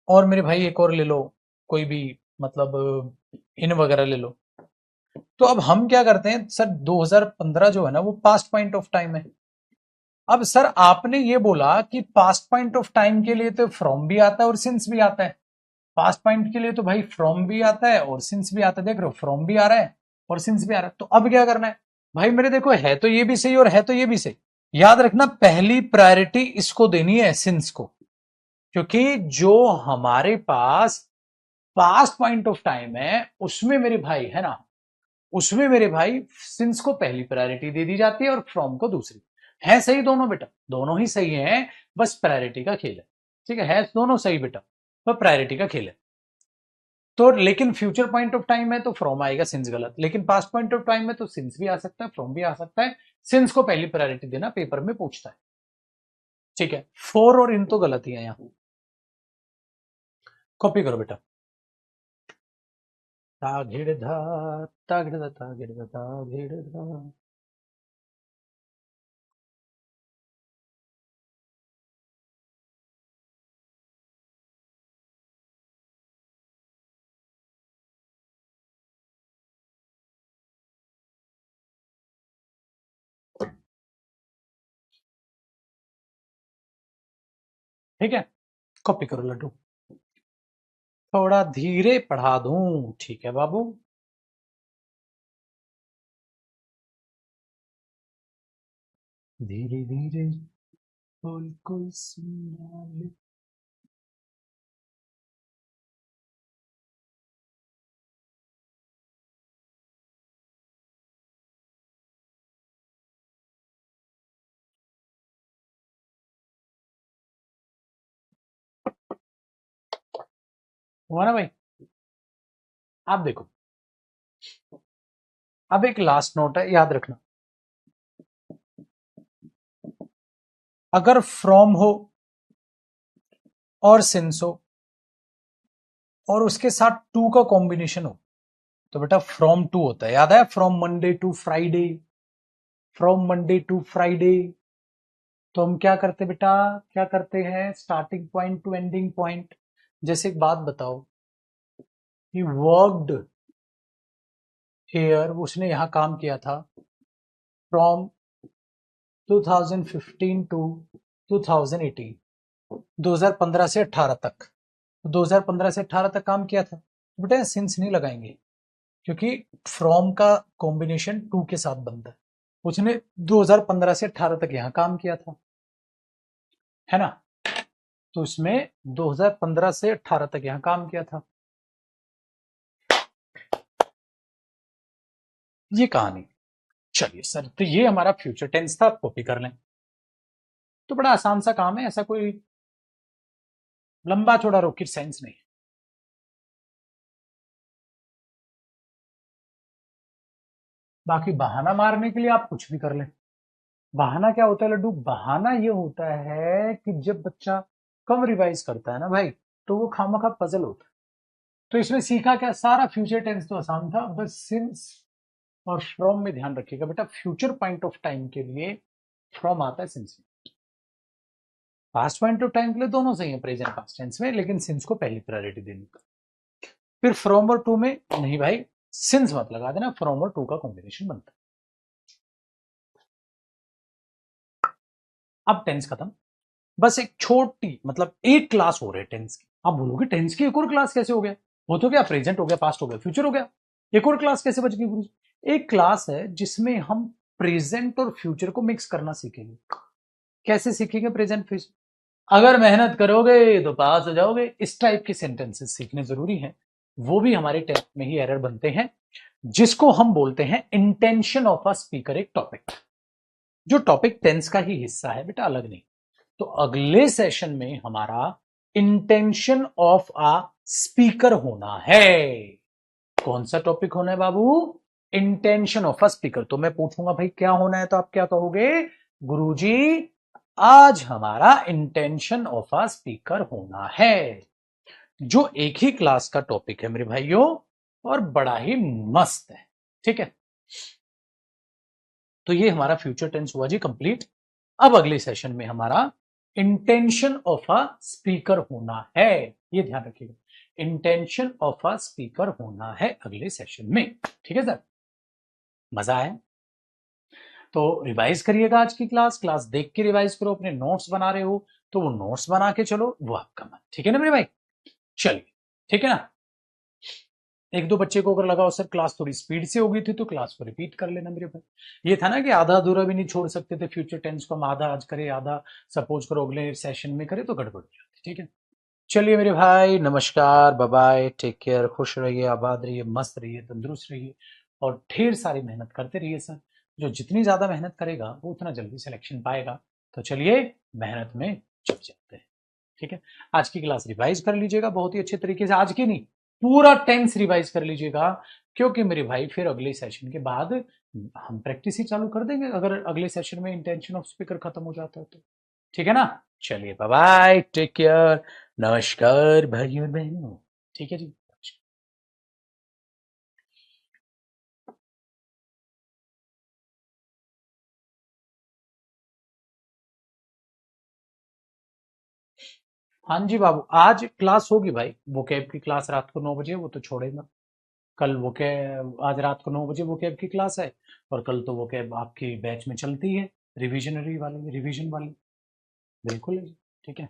और मेरे भाई एक और ले लो, कोई भी मतलब इन वगैरह ले लो। तो अब हम क्या करते हैं सर, 2015 जो है ना वो पास्ट पॉइंट ऑफ टाइम है। अब सर आपने ये बोला कि पास्ट पॉइंट ऑफ टाइम के लिए तो फ्रॉम भी आता है और सिंस भी आता है, पास्ट पॉइंट के लिए तो भाई फ्रॉम भी आता है और सिंस भी आता है, देख रहे हो फ्रॉम भी आ रहा है और सिंस भी आ रहा है। तो अब क्या करना है भाई मेरे, देखो है तो ये भी सही और है तो ये भी सही। याद रखना पहली प्रायोरिटी इसको देनी है, सिंस को, क्योंकि जो हमारे पास पास्ट पॉइंट ऑफ टाइम है उसमें मेरे भाई है ना, उसमें मेरे भाई सिंस को पहली प्रायोरिटी दे दी जाती है और फ्रॉम को दूसरी। है सही दोनों बेटा, दोनों ही सही है, बस प्रायोरिटी का खेल है। ठीक है दोनों सही बेटा, पर प्रायोरिटी का खेल है। तो लेकिन फ्यूचर पॉइंट ऑफ टाइम में तो फ्रॉम आएगा, सिंस गलत। लेकिन पास्ट पॉइंट ऑफ टाइम में तो सिंस भी आ सकता है, फ्रॉम भी आ सकता है। सिंस को पहली प्रायोरिटी देना पेपर में पूछता है। ठीक है, फोर और इन तो गलत ही है यहां, कॉपी करो बेटा। ताघिड़ धा ताघिड़ धा ताघिड़ धा ताघिड़ धा। ठीक है, कॉपी करो लड्डू, थोड़ा धीरे पढ़ा दूं, ठीक है बाबू। धीरे धीरे बोल कोई सुना ले। हुआ ना भाई? आप देखो, अब एक लास्ट नोट है, याद रखना, अगर फ्रॉम हो और सिंस हो और उसके साथ टू का कॉम्बिनेशन हो तो बेटा फ्रॉम टू होता है। याद है, from Monday to Friday, from Monday to Friday. तो हम क्या करते बेटा, क्या करते हैं, starting point to ending point. जैसे एक बात बताओ, ही वर्कड हियर, उसने यहां काम किया था फ्रॉम 2015 टू 2018, 2015 से 18 तक। तो 2015 से 18 तक काम किया था, तो बेटा सिंस नहीं लगाएंगे क्योंकि फ्रॉम का कॉम्बिनेशन टू के साथ बनता है। उसने 2015 से 18 तक यहां काम किया था, है ना, तो इसमें 2015 से 18 तक यहां काम किया था। ये कहानी, चलिए सर, तो ये हमारा फ्यूचर टेंस था, कॉपी कर लें। तो बड़ा आसान सा काम है, ऐसा कोई लंबा चौड़ा रॉकेट साइंस नहीं। बाकी बहाना मारने के लिए आप कुछ भी कर लें। बहाना क्या होता है लड्डू, बहाना ये होता है कि जब बच्चा कम रिवाइज करता है ना भाई, तो वो खामखा पजल होता है। तो इसमें सीखा क्या, सारा फ्यूचर टेंस तो आसान था, बस सिंस और फ्रॉम में ध्यान रखिएगा बेटा, फ्यूचर पॉइंट ऑफ टाइम के लिए फ्रॉम आता है सिंस में। पास्ट पॉइंट ऑफ टाइम के लिए दोनों सही है प्रेजेंट पास्ट टेंस में, लेकिन सिंस को पहली प्रायोरिटी देनी। फिर फ्रॉम और टू में नहीं भाई, सिंस मत लगा देना, फ्रॉम और टू का कॉम्बिनेशन बनता है। अब टेंस खत्म, बस एक छोटी मतलब एक क्लास हो रही है टेंस की। आप बोलोगे टेंस की एक और क्लास कैसे हो गया, वो तो क्या प्रेजेंट हो गया, पास्ट हो गया, फ्यूचर हो गया, एक और क्लास कैसे बच गई गुरु? एक क्लास है जिसमें हम प्रेजेंट और फ्यूचर को मिक्स करना सीखेंगे। कैसे सीखेंगे प्रेजेंट फ्यूचर? अगर मेहनत करोगे तो पास हो जाओगे। इस टाइप के सेंटेंसेस सीखने जरूरी हैं, वो भी हमारे टेंस में ही एरर बनते हैं, जिसको हम बोलते हैं इंटेंशन ऑफ अ स्पीकर। एक टॉपिक, जो टॉपिक टेंस का ही हिस्सा है बेटा, अलग नहीं। तो अगले सेशन में हमारा इंटेंशन ऑफ अ स्पीकर होना है। कौन सा टॉपिक होना है बाबू? Intention of a speaker. तो मैं पूछूंगा भाई क्या होना है, तो आप क्या कहोगे? गुरुजी आज हमारा इंटेंशन ऑफ अ स्पीकर होना है, जो एक ही क्लास का टॉपिक है मेरे भाइयों और बड़ा ही मस्त है। ठीक है, तो ये हमारा फ्यूचर टेंस हुआ जी कंप्लीट। अब अगले सेशन में हमारा इंटेंशन ऑफ अ स्पीकर होना है, ये ध्यान रखिएगा, इंटेंशन ऑफ अ स्पीकर होना है अगले सेशन में। ठीक है सर, मजा आया? तो रिवाइज करिएगा आज की क्लास, क्लास देख के रिवाइज करो। अपने नोट्स बना रहे हो तो वो नोट्स बना के चलो, वो आपका मन। ठीक है ना मेरे भाई? चलिए, ठीक है ना? एक दो बच्चे को अगर लगा हो सर क्लास थोड़ी स्पीड से हो गई थी, तो क्लास को रिपीट कर लेना मेरे भाई। ये था ना कि आधा अधूरा भी नहीं छोड़ सकते थे फ्यूचर टेंस को, हम आधा आज करे आधा सपोज करो अगले सेशन में करे तो गड़बड़ हो जाती। ठीक है, चलिए मेरे भाई, नमस्कार, बाय बाय, टेक केयर, खुश रहिए, आबाद रहिए, मस्त रहिए, तंदुरुस्त रहिए और ढेर सारी मेहनत करते रहिए सर। जो जितनी ज्यादा मेहनत करेगा वो उतना जल्दी सिलेक्शन पाएगा। तो चलिए मेहनत में चल जाते हैं। ठीक है, आज की क्लास रिवाइज कर लीजिएगा बहुत ही अच्छे तरीके से, आज की नहीं पूरा टेंस रिवाइज कर लीजिएगा, क्योंकि मेरे भाई फिर अगले सेशन के बाद हम प्रैक्टिस ही चालू कर देंगे अगर अगले सेशन में इंटेंशन ऑफ स्पीकर खत्म हो जाता है तो। ठीक है ना? चलिए बाय बाय, टेक केयर, नमस्कार भाई और बहनों। ठीक है जी। हाँ जी बाबू, आज क्लास होगी भाई, वोकैब की क्लास रात को 9 बजे, वो तो छोड़ेगा। कल वोकैब, आज रात को 9 बजे वोकैब की क्लास है, और कल तो वोकैब आपकी बैच में चलती है, रिविजनरी वाली, रिवीजन वाली। बिल्कुल है जी, ठीक है।